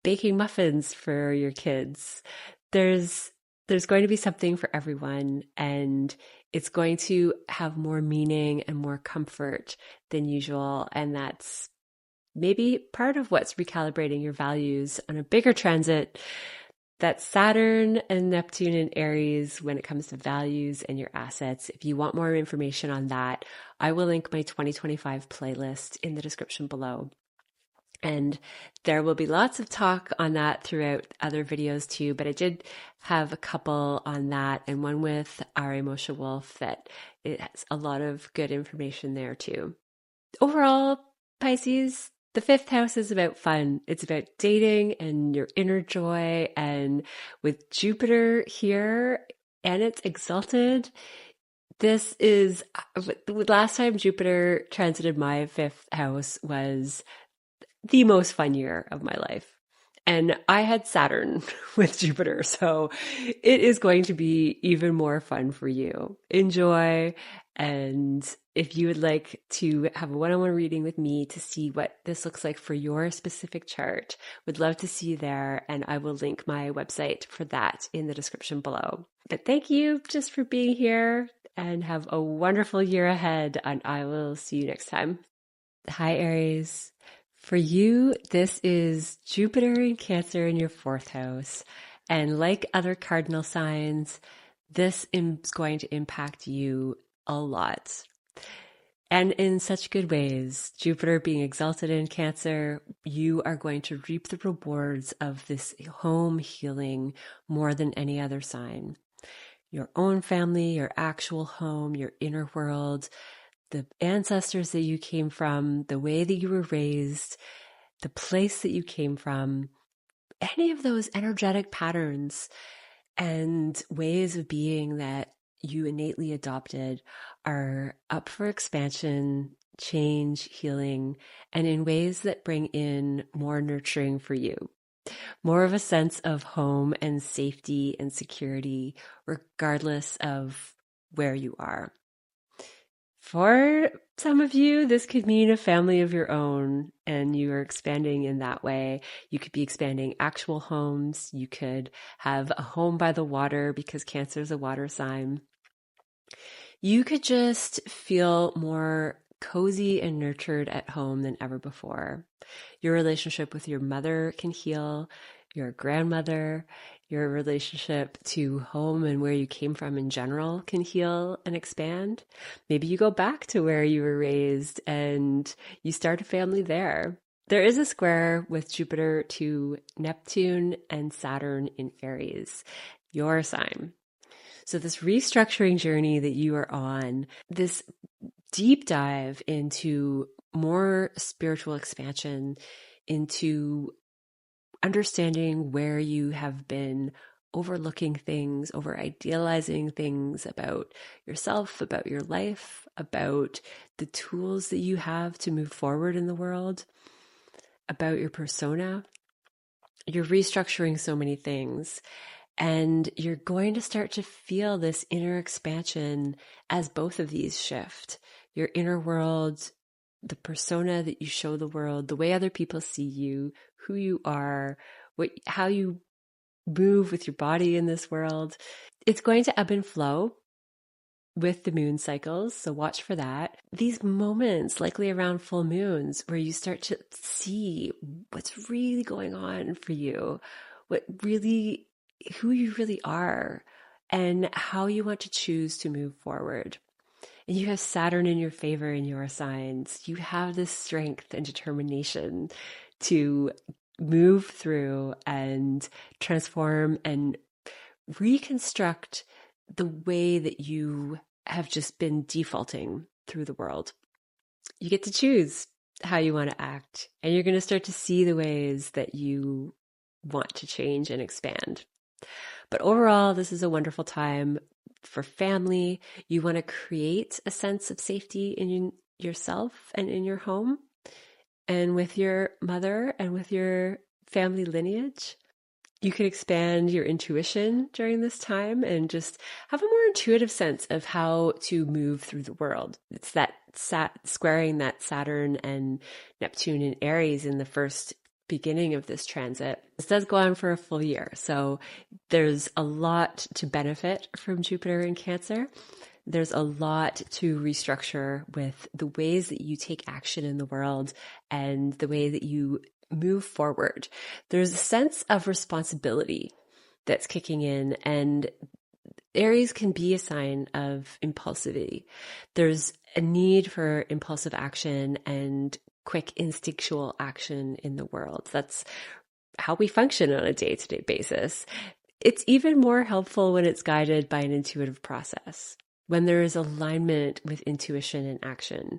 baking muffins for your kids. There's going to be something for everyone, and it's going to have more meaning and more comfort than usual. And that's maybe part of what's recalibrating your values on a bigger transit. That's Saturn and Neptune and Aries when it comes to values and your assets. If you want more information on that, I will link my 2025 playlist in the description below. And there will be lots of talk on that throughout other videos too, but I did have a couple on that and one with MOSHE WOLFE that it has a lot of good information there too. Overall, Pisces, the fifth house is about fun. It's about dating and your inner joy. And with Jupiter here and it's exalted, this is the last time Jupiter transited my fifth house was the most fun year of my life. And I had Saturn with Jupiter, so it is going to be even more fun for you. Enjoy. And if you would like to have a one-on-one reading with me to see what this looks like for your specific chart, would love to see you there. And I will link my website for that in the description below. But thank you just for being here and have a wonderful year ahead. And I will see you next time. Hi, Aries. For you, this is Jupiter in Cancer in your fourth house. And like other cardinal signs, this is going to impact you a lot. And in such good ways. Jupiter being exalted in Cancer, you are going to reap the rewards of this home healing more than any other sign. Your own family, your actual home, your inner world, the ancestors that you came from, the way that you were raised, the place that you came from, any of those energetic patterns and ways of being that you innately adopted are up for expansion, change, healing, and in ways that bring in more nurturing for you. More of a sense of home and safety and security, regardless of where you are. For some of you, this could mean a family of your own, and you are expanding in that way. You could be expanding actual homes. You could have a home by the water because Cancer is a water sign. You could just feel more cozy and nurtured at home than ever before. Your relationship with your mother can heal, your grandmother, your relationship to home and where you came from in general can heal and expand. Maybe you go back to where you were raised and you start a family there. There is a square with Jupiter to Neptune and Saturn in Aries, your sign. So this restructuring journey that you are on, this deep dive into more spiritual expansion, into understanding where you have been overlooking things, over idealizing things about yourself, about your life, about the tools that you have to move forward in the world, about your persona. You're restructuring so many things, and you're going to start to feel this inner expansion as both of these shift. Your inner world, the persona that you show the world, the way other people see you, who you are, how you move with your body in this world. It's going to ebb and flow with the moon cycles, so watch for that. These moments, likely around full moons, where you start to see what's really going on for you, who you really are, and how you want to choose to move forward. And you have Saturn in your favor in your signs. You have this strength and determination to move through and transform and reconstruct the way that you have just been defaulting through the world. You get to choose. how you want to act, and you're going to start to see the ways that you want to change and expand. But overall, this is a wonderful time for family. You want to create a sense of safety in yourself and in your home and with your mother and with your family lineage. You can expand your intuition during this time and just have a more intuitive sense of how to move through the world. It's that squaring that Saturn and Neptune and Aries in the first beginning of this transit. This does go on for a full year, so there's a lot to benefit from Jupiter in Cancer. There's a lot to restructure with the ways that you take action in the world and the way that you move forward. There's a sense of responsibility that's kicking in, and Aries can be a sign of impulsivity. There's a need for impulsive action and quick instinctual action in the world. That's how we function on a day-to-day basis. It's even more helpful when it's guided by an intuitive process. When there is alignment with intuition and action,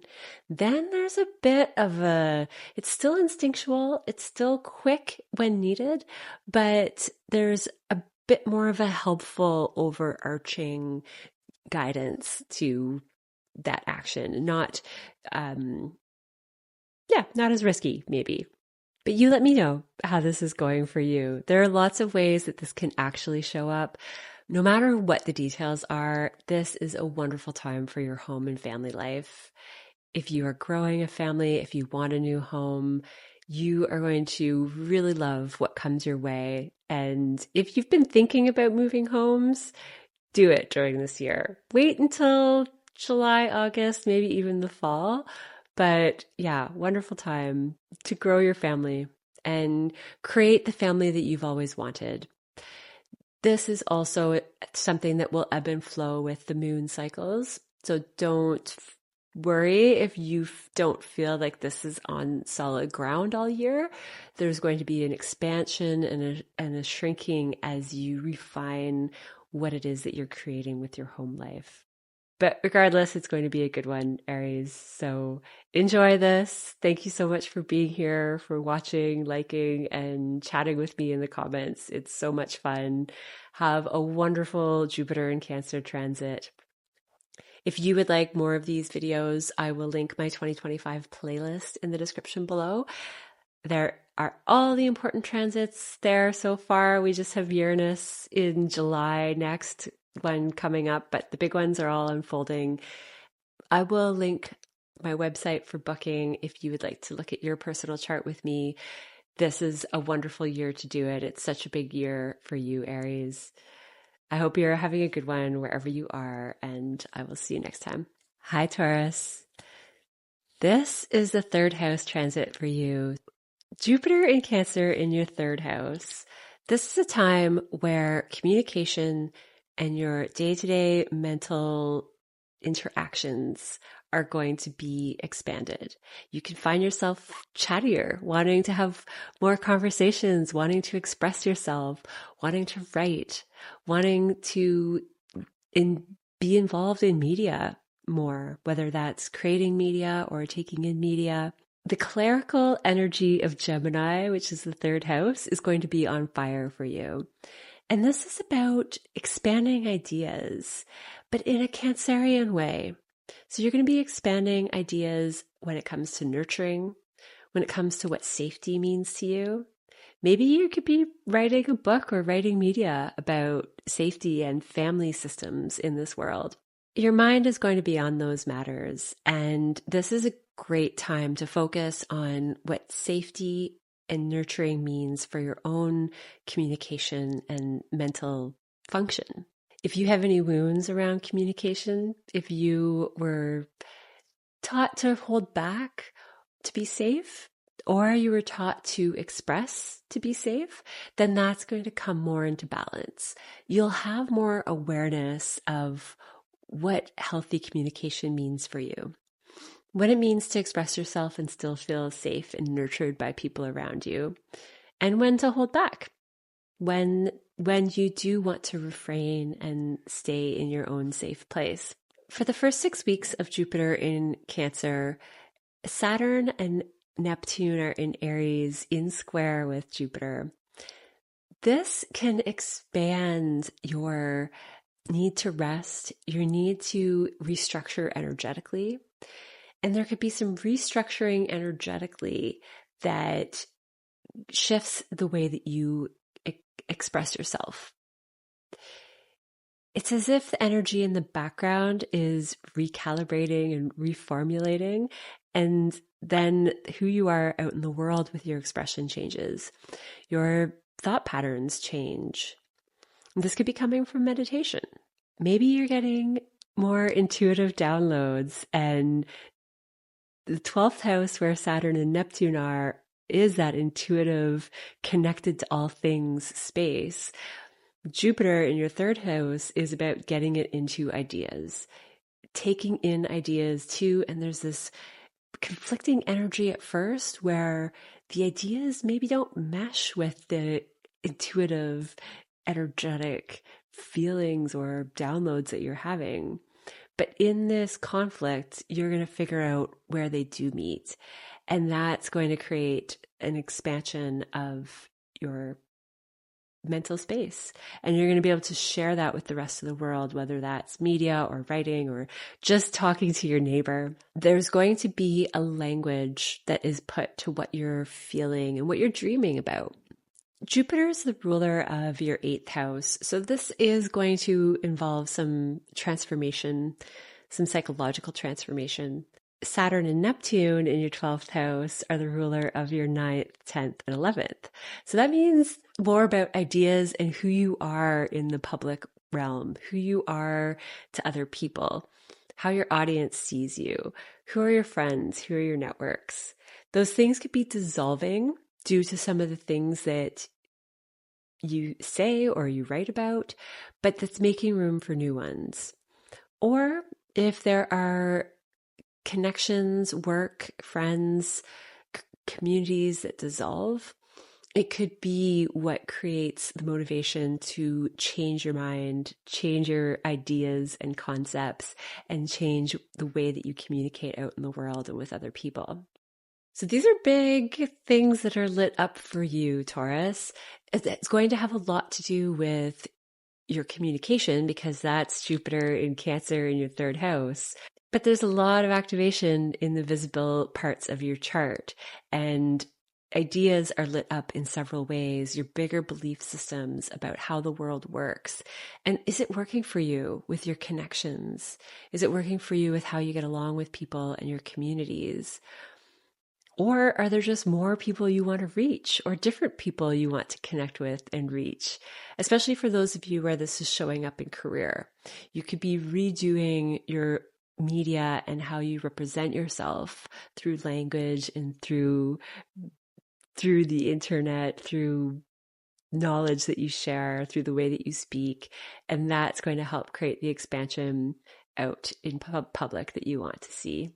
then there's a bit of it's still instinctual, it's still quick when needed, but there's a bit more of a helpful overarching guidance to that action. Not as risky, maybe. But you let me know how this is going for you. There are lots of ways that this can actually show up. No matter what the details are, this is a wonderful time for your home and family life. If you are growing a family, if you want a new home, you are going to really love what comes your way. And if you've been thinking about moving homes, do it during this year. Wait until July, August, maybe even the fall. But yeah, wonderful time to grow your family and create the family that you've always wanted. This is also something that will ebb and flow with the moon cycles. So don't worry if you don't feel like this is on solid ground all year. There's going to be an expansion and a shrinking as you refine what it is that you're creating with your home life. But regardless, it's going to be a good one, Aries. So enjoy this. Thank you so much for being here, for watching, liking, and chatting with me in the comments. It's so much fun. Have a wonderful Jupiter in Cancer transit. If you would like more of these videos, I will link my 2025 playlist in the description below. There are all the important transits there so far. We just have Uranus in July next, one coming up, but the big ones are all unfolding. I will link my website for booking if you would like to look at your personal chart with me. This is a wonderful year to do it. It's such a big year for you, Aries. I hope you're having a good one wherever you are, and I will see you next time. Hi, Taurus. This is the third house transit for you. Jupiter in Cancer in your third house. This is a time where communication and your day-to-day mental interactions are going to be expanded. You can find yourself chattier, wanting to have more conversations, wanting to express yourself, wanting to write, wanting to be involved in media more, whether that's creating media or taking in media. The clerical energy of Gemini, which is the third house, is going to be on fire for you. And this is about expanding ideas, but in a Cancerian way. So you're going to be expanding ideas when it comes to nurturing, when it comes to what safety means to you. Maybe you could be writing a book or writing media about safety and family systems in this world. Your mind is going to be on those matters, and this is a great time to focus on what safety and nurturing means for your own communication and mental function. If you have any wounds around communication, if you were taught to hold back to be safe, or you were taught to express to be safe, then that's going to come more into balance. You'll have more awareness of what healthy communication means for you, what it means to express yourself and still feel safe and nurtured by people around you, and when to hold back, when you do want to refrain and stay in your own safe place. For the first 6 weeks of Jupiter in Cancer, Saturn and Neptune are in Aries in square with Jupiter. This can expand your need to rest, your need to restructure energetically. And there could be some restructuring energetically that shifts the way that you express yourself. It's as if the energy in the background is recalibrating and reformulating, and then who you are out in the world with your expression changes. Your thought patterns change. This could be coming from meditation. Maybe you're getting more intuitive downloads, and the 12th house where Saturn and Neptune are is that intuitive, connected to all things space. Jupiter in your 3rd house is about getting it into ideas, taking in ideas too. And there's this conflicting energy at first where the ideas maybe don't mesh with the intuitive, energetic feelings or downloads that you're having. But in this conflict, you're going to figure out where they do meet. And that's going to create an expansion of your mental space. And you're going to be able to share that with the rest of the world, whether that's media or writing or just talking to your neighbor. There's going to be a language that is put to what you're feeling and what you're dreaming about. Jupiter is the ruler of your 8th house. So this is going to involve some transformation, some psychological transformation. Saturn and Neptune in your 12th house are the ruler of your 9th, 10th, and 11th. So that means more about ideas and who you are in the public realm, who you are to other people, how your audience sees you, who are your friends, who are your networks. Those things could be dissolving due to some of the things that you say or you write about, but that's making room for new ones. Or if there are connections, work, friends, communities that dissolve, it could be what creates the motivation to change your mind, change your ideas and concepts, and change the way that you communicate out in the world and with other people. So these are big things that are lit up for you, Taurus. It's going to have a lot to do with your communication because that's Jupiter in Cancer in your 3rd house. But there's a lot of activation in the visible parts of your chart, and ideas are lit up in several ways, your bigger belief systems about how the world works. And is it working for you with your connections? Is it working for you with how you get along with people and your communities? Or are there just more people you want to reach or different people you want to connect with and reach? Especially for those of you where this is showing up in career. You could be redoing your media and how you represent yourself through language and through the internet, through knowledge that you share, through the way that you speak. And that's going to help create the expansion out in public that you want to see.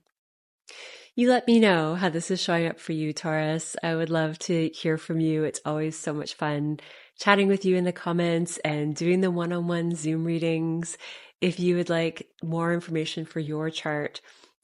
You let me know how this is showing up for you, Taurus. I would love to hear from you. It's always so much fun chatting with you in the comments and doing the one-on-one Zoom readings. If you would like more information for your chart,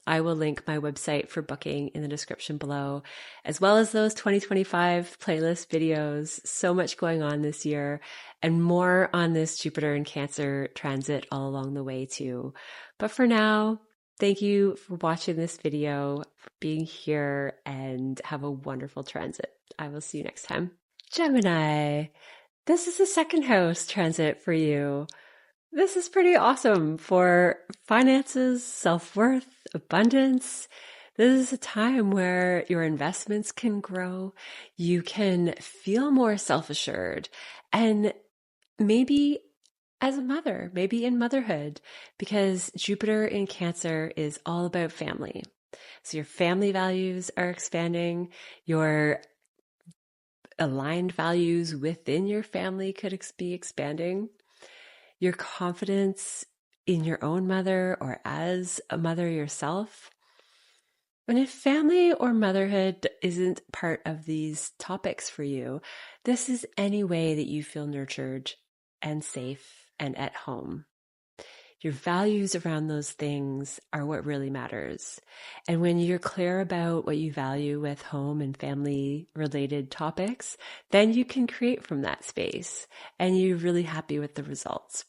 I will link my website for booking in the description below, as well as those 2025 playlist videos. So much going on this year and more on this Jupiter and Cancer transit all along the way too. But for now, thank you for watching this video, for being here, and have a wonderful transit. I will see you next time. Gemini, this is the 2nd house transit for you. This is pretty awesome for finances, self-worth, abundance. This is a time where your investments can grow. You can feel more self-assured, and maybe as a mother, maybe in motherhood, because Jupiter in Cancer is all about family. So your family values are expanding. Your aligned values within your family could be expanding. Your confidence in your own mother or as a mother yourself. And if family or motherhood isn't part of these topics for you, this is any way that you feel nurtured and safe and at home. Your values around those things are what really matters. And when you're clear about what you value with home and family related topics, then you can create from that space and you're really happy with the results.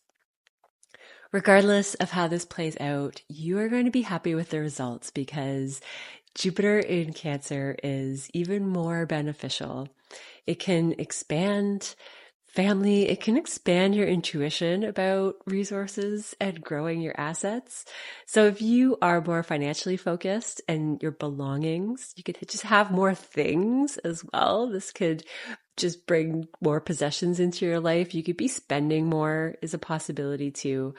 Regardless of how this plays out, you are going to be happy with the results because Jupiter in Cancer is even more beneficial. It can expand family, it can expand your intuition about resources and growing your assets. So if you are more financially focused and your belongings, you could just have more things as well. This could just bring more possessions into your life. You could be spending more is a possibility too.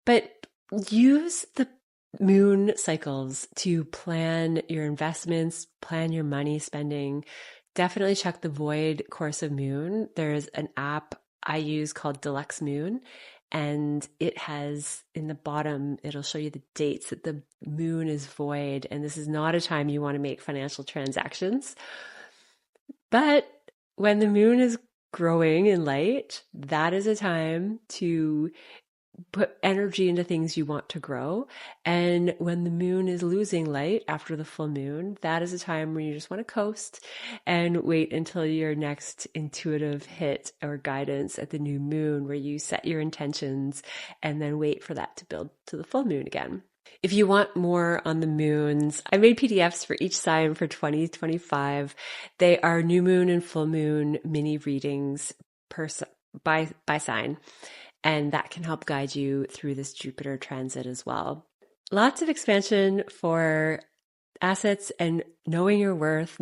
But use the moon cycles to plan your investments, plan your money spending. Definitely check the void course of moon. There's an app I use called Deluxe Moon, and it has in the bottom, it'll show you the dates that the moon is void. And this is not a time you want to make financial transactions. But when the moon is growing in light, that is a time to put energy into things you want to grow. And when the moon is losing light after the full moon, that is a time where you just want to coast and wait until your next intuitive hit or guidance at the new moon, where you set your intentions and then wait for that to build to the full moon again. If you want more on the moons, I made PDFs for each sign for 2025. They are new moon and full moon mini readings by sign. And that can help guide you through this Jupiter transit as well. Lots of expansion for assets and knowing your worth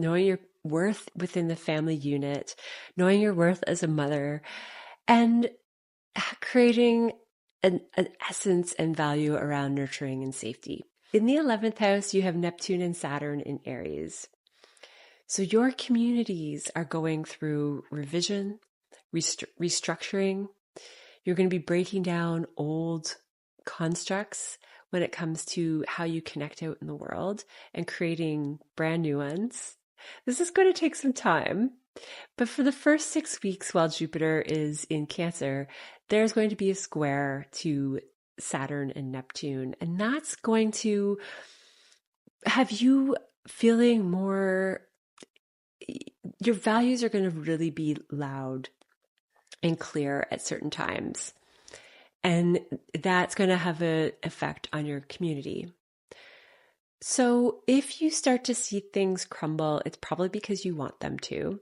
within the family unit, knowing your worth as a mother, and creating an essence and value around nurturing and safety. In the 11th house, you have Neptune and Saturn in Aries. So your communities are going through revision, restructuring. You're going to be breaking down old constructs when it comes to how you connect out in the world and creating brand new ones. This is going to take some time, but for the first 6 weeks while Jupiter is in Cancer, there's going to be a square to Saturn and Neptune, and that's going to have you feeling more, your values are going to really be loud and clear at certain times. And that's going to have an effect on your community. So if you start to see things crumble, it's probably because you want them to.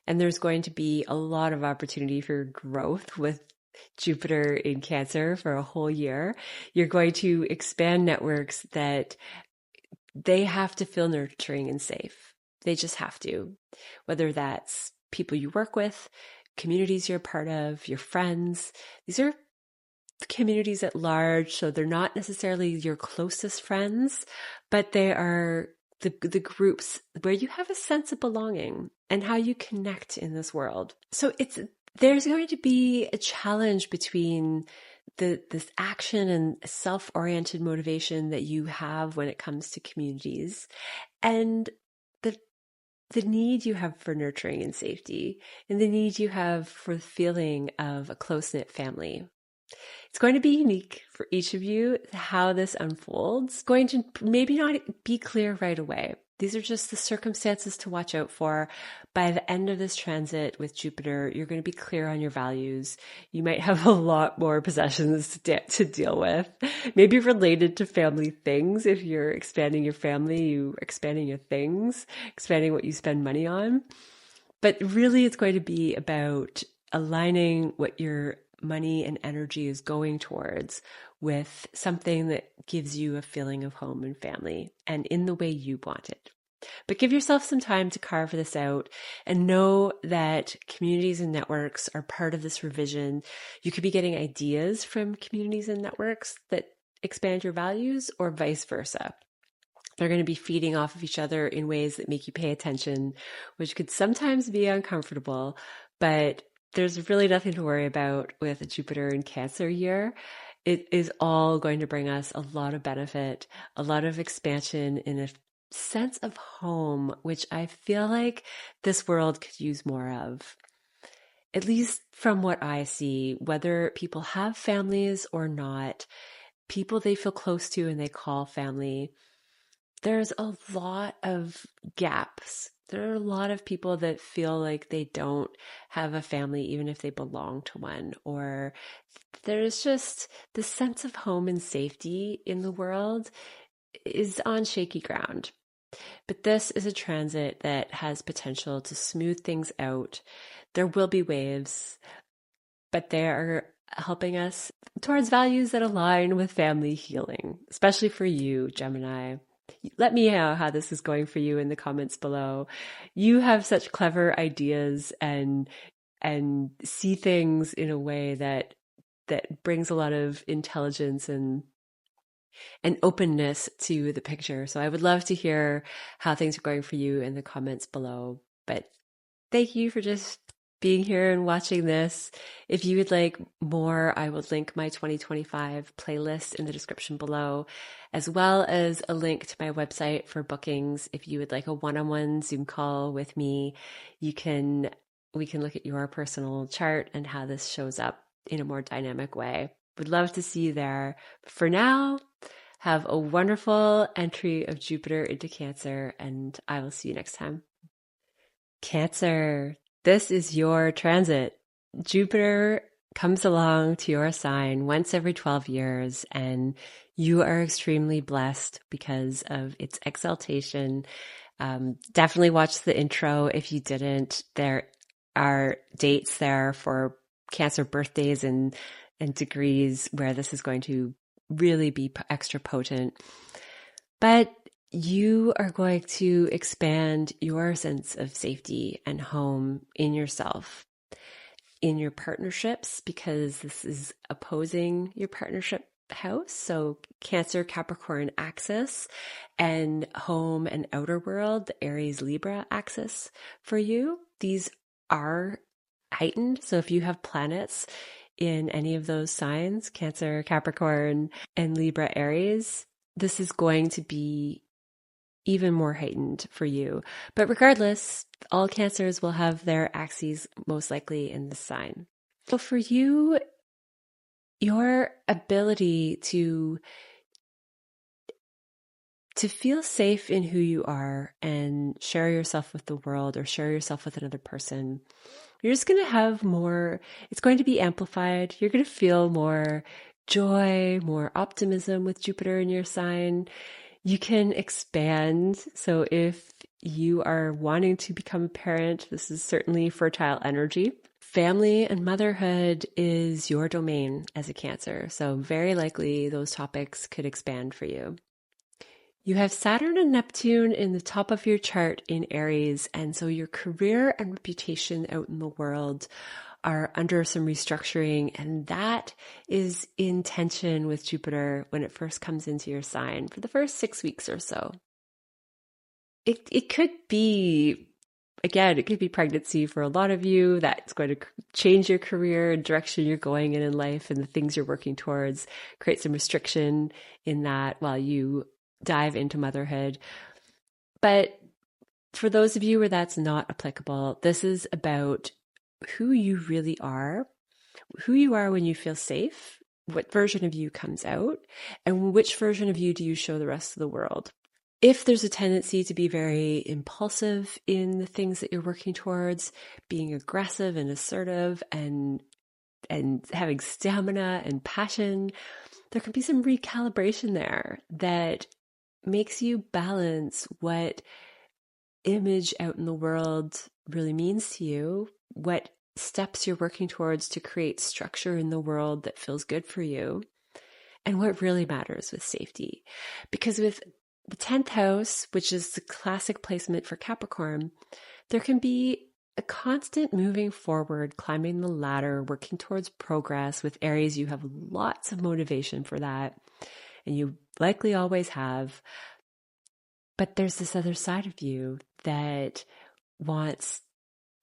And there's going to be a lot of opportunity for growth with Jupiter in Cancer for a whole year. You're going to expand networks that they have to feel nurturing and safe. They just have to, whether that's people you work with, communities you're a part of, your friends. These are communities at large, so they're not necessarily your closest friends, but they are the groups where you have a sense of belonging and how you connect in this world. So there's going to be a challenge between this action and self-oriented motivation that you have when it comes to communities and the need you have for nurturing and safety, and the need you have for the feeling of a close-knit family. It's going to be unique for each of you how this unfolds. It's going to maybe not be clear right away. These are just the circumstances to watch out for. By the end of this transit with Jupiter, you're going to be clear on your values. You might have a lot more possessions to deal with, maybe related to family things. If you're expanding your family, you're expanding your things, expanding what you spend money on. But really, it's going to be about aligning what your money and energy is going towards with something that gives you a feeling of home and family and in the way you want it. But give yourself some time to carve this out and know that communities and networks are part of this revision. You could be getting ideas from communities and networks that expand your values or vice versa. They're going to be feeding off of each other in ways that make you pay attention, which could sometimes be uncomfortable, but there's really nothing to worry about with a Jupiter in Cancer year. It is all going to bring us a lot of benefit, a lot of expansion in a sense of home, which I feel like this world could use more of. at least from what I see, whether people have families or not, people they feel close to and they call family, there's a lot of gaps. There are a lot of people that feel like they don't have a family, even if they belong to one, or there's just the sense of home and safety in the world is on shaky ground. But this is a transit that has potential to smooth things out. There will be waves, but they are helping us towards values that align with family healing, especially for you, Gemini. Let me know how this is going for you in the comments below. You have such clever ideas and see things in a way that brings a lot of intelligence and openness to the picture. So I would love to hear how things are going for you in the comments below. But thank you for just being here and watching this. If you would like more, I will link my 2025 playlist in the description below, as well as a link to my website for bookings. If you would like a one-on-one Zoom call with me, we can look at your personal chart and how this shows up in a more dynamic way. Would love to see you there. For now, have a wonderful entry of Jupiter into Cancer, and I will see you next time. Cancer, this is your transit. Jupiter comes along to your sign once every 12 years, and you are extremely blessed because of its exaltation. Definitely watch the intro if you didn't. There are dates there for Cancer birthdays and degrees where this is going to really be extra potent. But you are going to expand your sense of safety and home in yourself, in your partnerships, because this is opposing your partnership house. So Cancer, Capricorn axis, and home and outer world, the Aries, Libra axis for you. These are heightened. So if you have planets in any of those signs, Cancer, Capricorn, and Libra, Aries, this is going to be even more heightened for you. But regardless, all Cancers will have their axes most likely in this sign. So for you, your ability to feel safe in who you are and share yourself with the world or share yourself with another person, you're just going to have more, it's going to be amplified. You're going to feel more joy, more optimism with Jupiter in your sign. You can expand. So if you are wanting to become a parent, this is certainly fertile energy. Family and motherhood is your domain as a Cancer. So very likely those topics could expand for you. You have Saturn and Neptune in the top of your chart in Aries, and so your career and reputation out in the world are under some restructuring, and that is in tension with Jupiter when it first comes into your sign for the first 6 weeks or so. It could be, again, it could be pregnancy for a lot of you. That's going to change your career and direction you're going in life and the things you're working towards, create some restriction in that while you dive into motherhood. But for those of you where that's not applicable, this is about who you really are, who you are when you feel safe, what version of you comes out, and which version of you do you show the rest of the world. If there's a tendency to be very impulsive in the things that you're working towards, being aggressive and assertive and having stamina and passion, there can be some recalibration there that makes you balance what image out in the world really means to you, what steps you're working towards to create structure in the world that feels good for you, and what really matters with safety. Because with the 10th house, which is the classic placement for Capricorn, there can be a constant moving forward, climbing the ladder, working towards progress. With Aries, you have lots of motivation for that, and you likely always have. But there's this other side of you that wants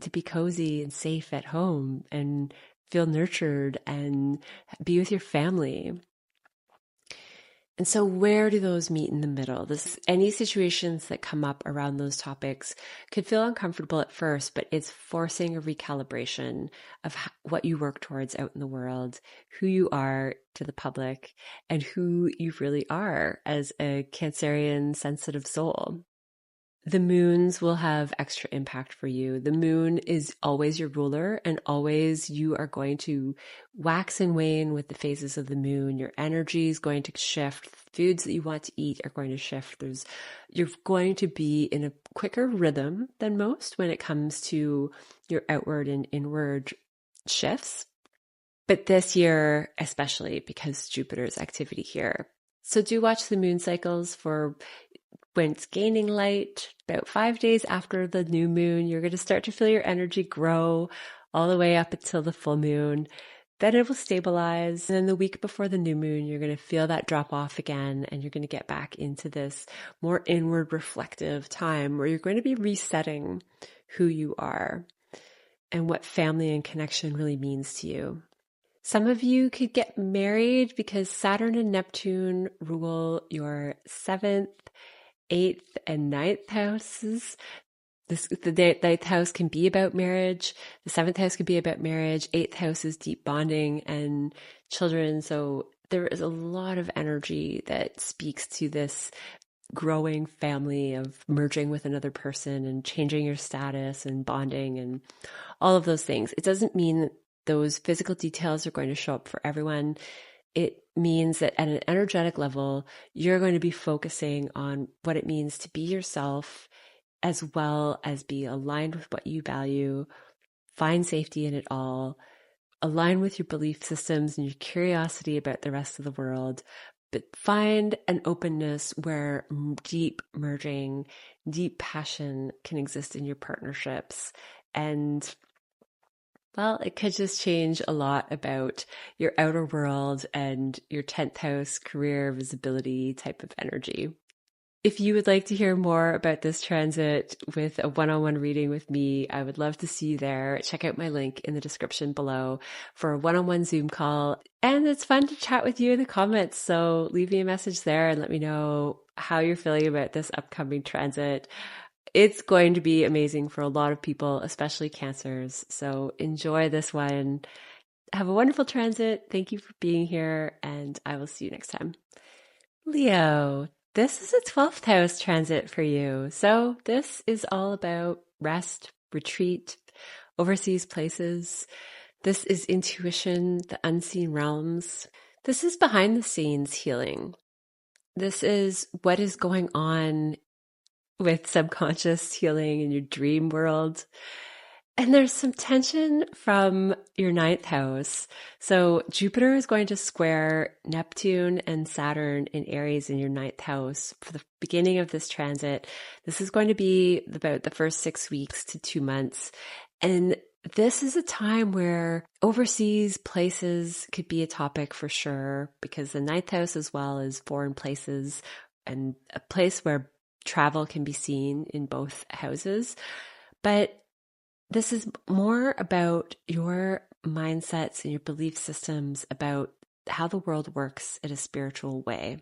to be cozy and safe at home and feel nurtured and be with your family. And so where do those meet in the middle? Any situations that come up around those topics could feel uncomfortable at first, but it's forcing a recalibration of what you work towards out in the world, who you are to the public, and who you really are as a Cancerian sensitive soul. The moons will have extra impact for you. The moon is always your ruler, and always you are going to wax and wane with the phases of the moon. Your energy is going to shift. Foods that you want to eat are going to shift. You're going to be in a quicker rhythm than most when it comes to your outward and inward shifts. But this year, especially because Jupiter's activity here. So do watch the moon cycles for when it's gaining light. About 5 days after the new moon, you're going to start to feel your energy grow all the way up until the full moon. Then it will stabilize. And then the week before the new moon, you're going to feel that drop off again, and you're going to get back into this more inward reflective time where you're going to be resetting who you are and what family and connection really means to you. Some of you could get married because Saturn and Neptune rule your 7th, 8th, and 9th houses. The 9th house can be about marriage. The 7th house can be about marriage. 8th house is deep bonding and children. So there is a lot of energy that speaks to this growing family of merging with another person and changing your status and bonding and all of those things. It doesn't mean that those physical details are going to show up for everyone. It means that at an energetic level, you're going to be focusing on what it means to be yourself, as well as be aligned with what you value, find safety in it all, align with your belief systems and your curiosity about the rest of the world, but find an openness where deep merging, deep passion can exist in your partnerships. And well, it could just change a lot about your outer world and your 10th house career visibility type of energy. If you would like to hear more about this transit with a one-on-one reading with me, I would love to see you there. Check out my link in the description below for a one-on-one Zoom call. And it's fun to chat with you in the comments. So leave me a message there and let me know how you're feeling about this upcoming transit. It's going to be amazing for a lot of people, especially Cancers. So enjoy this one. Have a wonderful transit. Thank you for being here, and I will see you next time. Leo, this is a 12th house transit for you. So this is all about rest, retreat, overseas places. This is intuition, the unseen realms. This is behind the scenes healing. This is what is going on with subconscious healing in your dream world. And there's some tension from your 9th house. So Jupiter is going to square Neptune and Saturn in Aries in your 9th house for the beginning of this transit. This is going to be about the first 6 weeks to 2 months. And this is a time where overseas places could be a topic for sure, because the 9th house as well is foreign places and a place where travel can be seen in both houses. But this is more about your mindsets and your belief systems about how the world works in a spiritual way.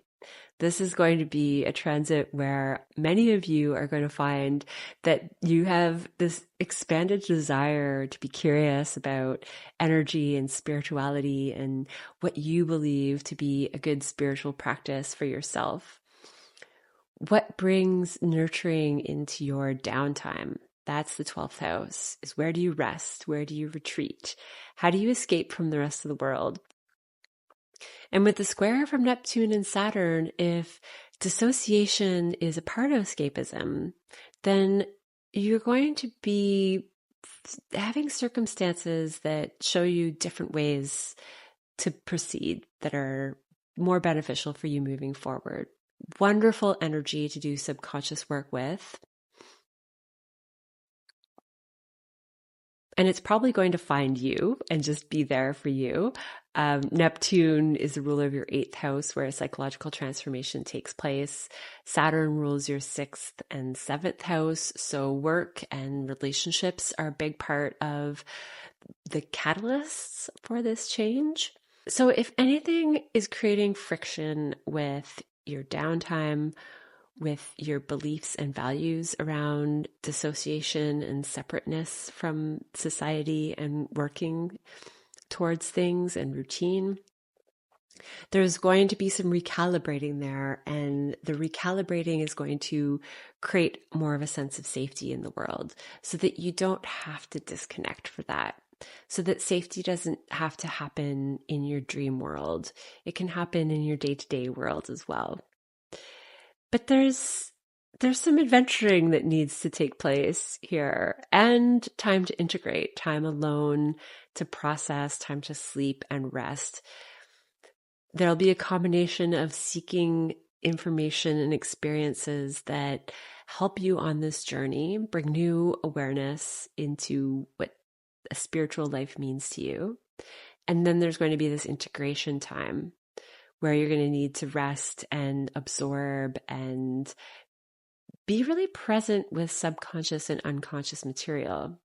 This is going to be a transit where many of you are going to find that you have this expanded desire to be curious about energy and spirituality and what you believe to be a good spiritual practice for yourself. What brings nurturing into your downtime? That's the 12th house, is where do you rest? Where do you retreat? How do you escape from the rest of the world? And with the square from Neptune and Saturn, if dissociation is a part of escapism, then you're going to be having circumstances that show you different ways to proceed that are more beneficial for you moving forward. Wonderful energy to do subconscious work with. And it's probably going to find you and just be there for you. Neptune is the ruler of your 8th house where psychological transformation takes place. Saturn rules your 6th and 7th house. So work and relationships are a big part of the catalysts for this change. So if anything is creating friction with your downtime, with your beliefs and values around dissociation and separateness from society and working towards things and routine, there's going to be some recalibrating there, and the recalibrating is going to create more of a sense of safety in the world so that you don't have to disconnect for that. So that safety doesn't have to happen in your dream world. It can happen in your day-to-day world as well. But there's some adventuring that needs to take place here, and time to integrate, time alone to process, time to sleep and rest. There'll be a combination of seeking information and experiences that help you on this journey, bring new awareness into what a spiritual life means to you. And then there's going to be this integration time where you're going to need to rest and absorb and be really present with subconscious and unconscious material.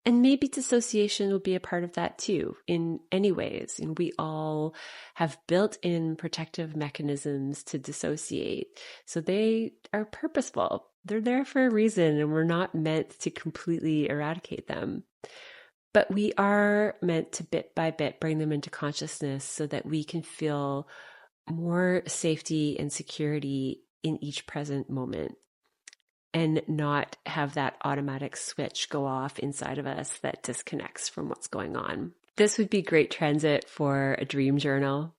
And maybe dissociation will be a part of that too, in any ways. And we all have built-in protective mechanisms to dissociate. So they are purposeful. They're there for a reason, and we're not meant to completely eradicate them. But we are meant to bit by bit bring them into consciousness so that we can feel more safety and security in each present moment, and not have that automatic switch go off inside of us that disconnects from what's going on. This would be great transit for a dream journal.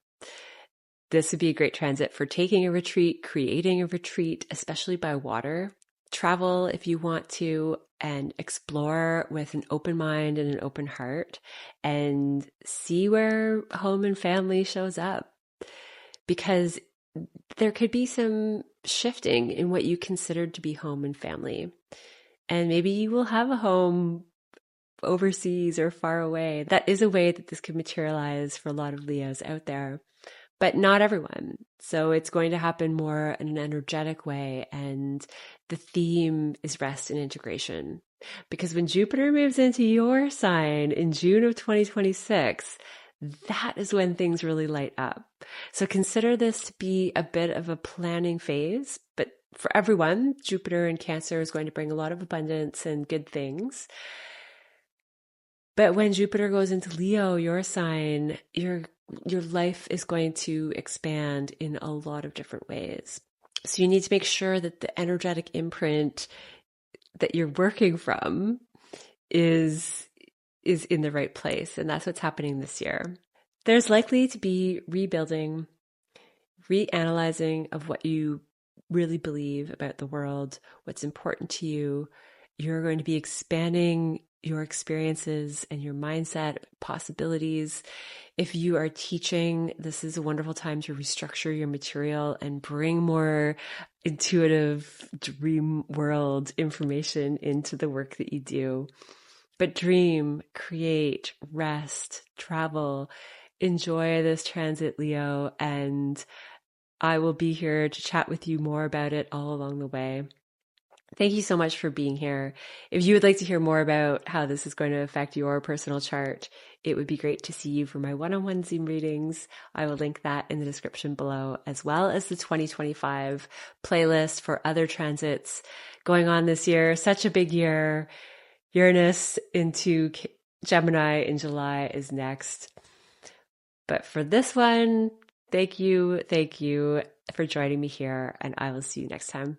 This would be a great transit for taking a retreat, creating a retreat, especially by water. Travel if you want to, and explore with an open mind and an open heart, and see where home and family shows up. Because there could be some shifting in what you considered to be home and family. And maybe you will have a home overseas or far away. That is a way that this could materialize for a lot of Leos out there, but not everyone. So it's going to happen more in an energetic way. And the theme is rest and integration. Because when Jupiter moves into your sign in June of 2026, that is when things really light up. So consider this to be a bit of a planning phase, but for everyone, Jupiter in Cancer is going to bring a lot of abundance and good things. But when Jupiter goes into Leo, your sign, your life is going to expand in a lot of different ways. So you need to make sure that the energetic imprint that you're working from is in the right place. And that's what's happening this year. There's likely to be rebuilding, reanalyzing of what you really believe about the world, what's important to you. You're going to be expanding your experiences and your mindset possibilities. If you are teaching, this is a wonderful time to restructure your material and bring more intuitive dream world information into the work that you do. But dream, create, rest, travel, enjoy this transit, Leo, and I will be here to chat with you more about it all along the way. Thank you so much for being here. If you would like to hear more about how this is going to affect your personal chart, it would be great to see you for my one-on-one Zoom readings. I will link that in the description below, as well as the 2025 playlist for other transits going on this year. Such a big year. Uranus into Gemini in July is next. But for this one, thank you for joining me here, and I will see you next time.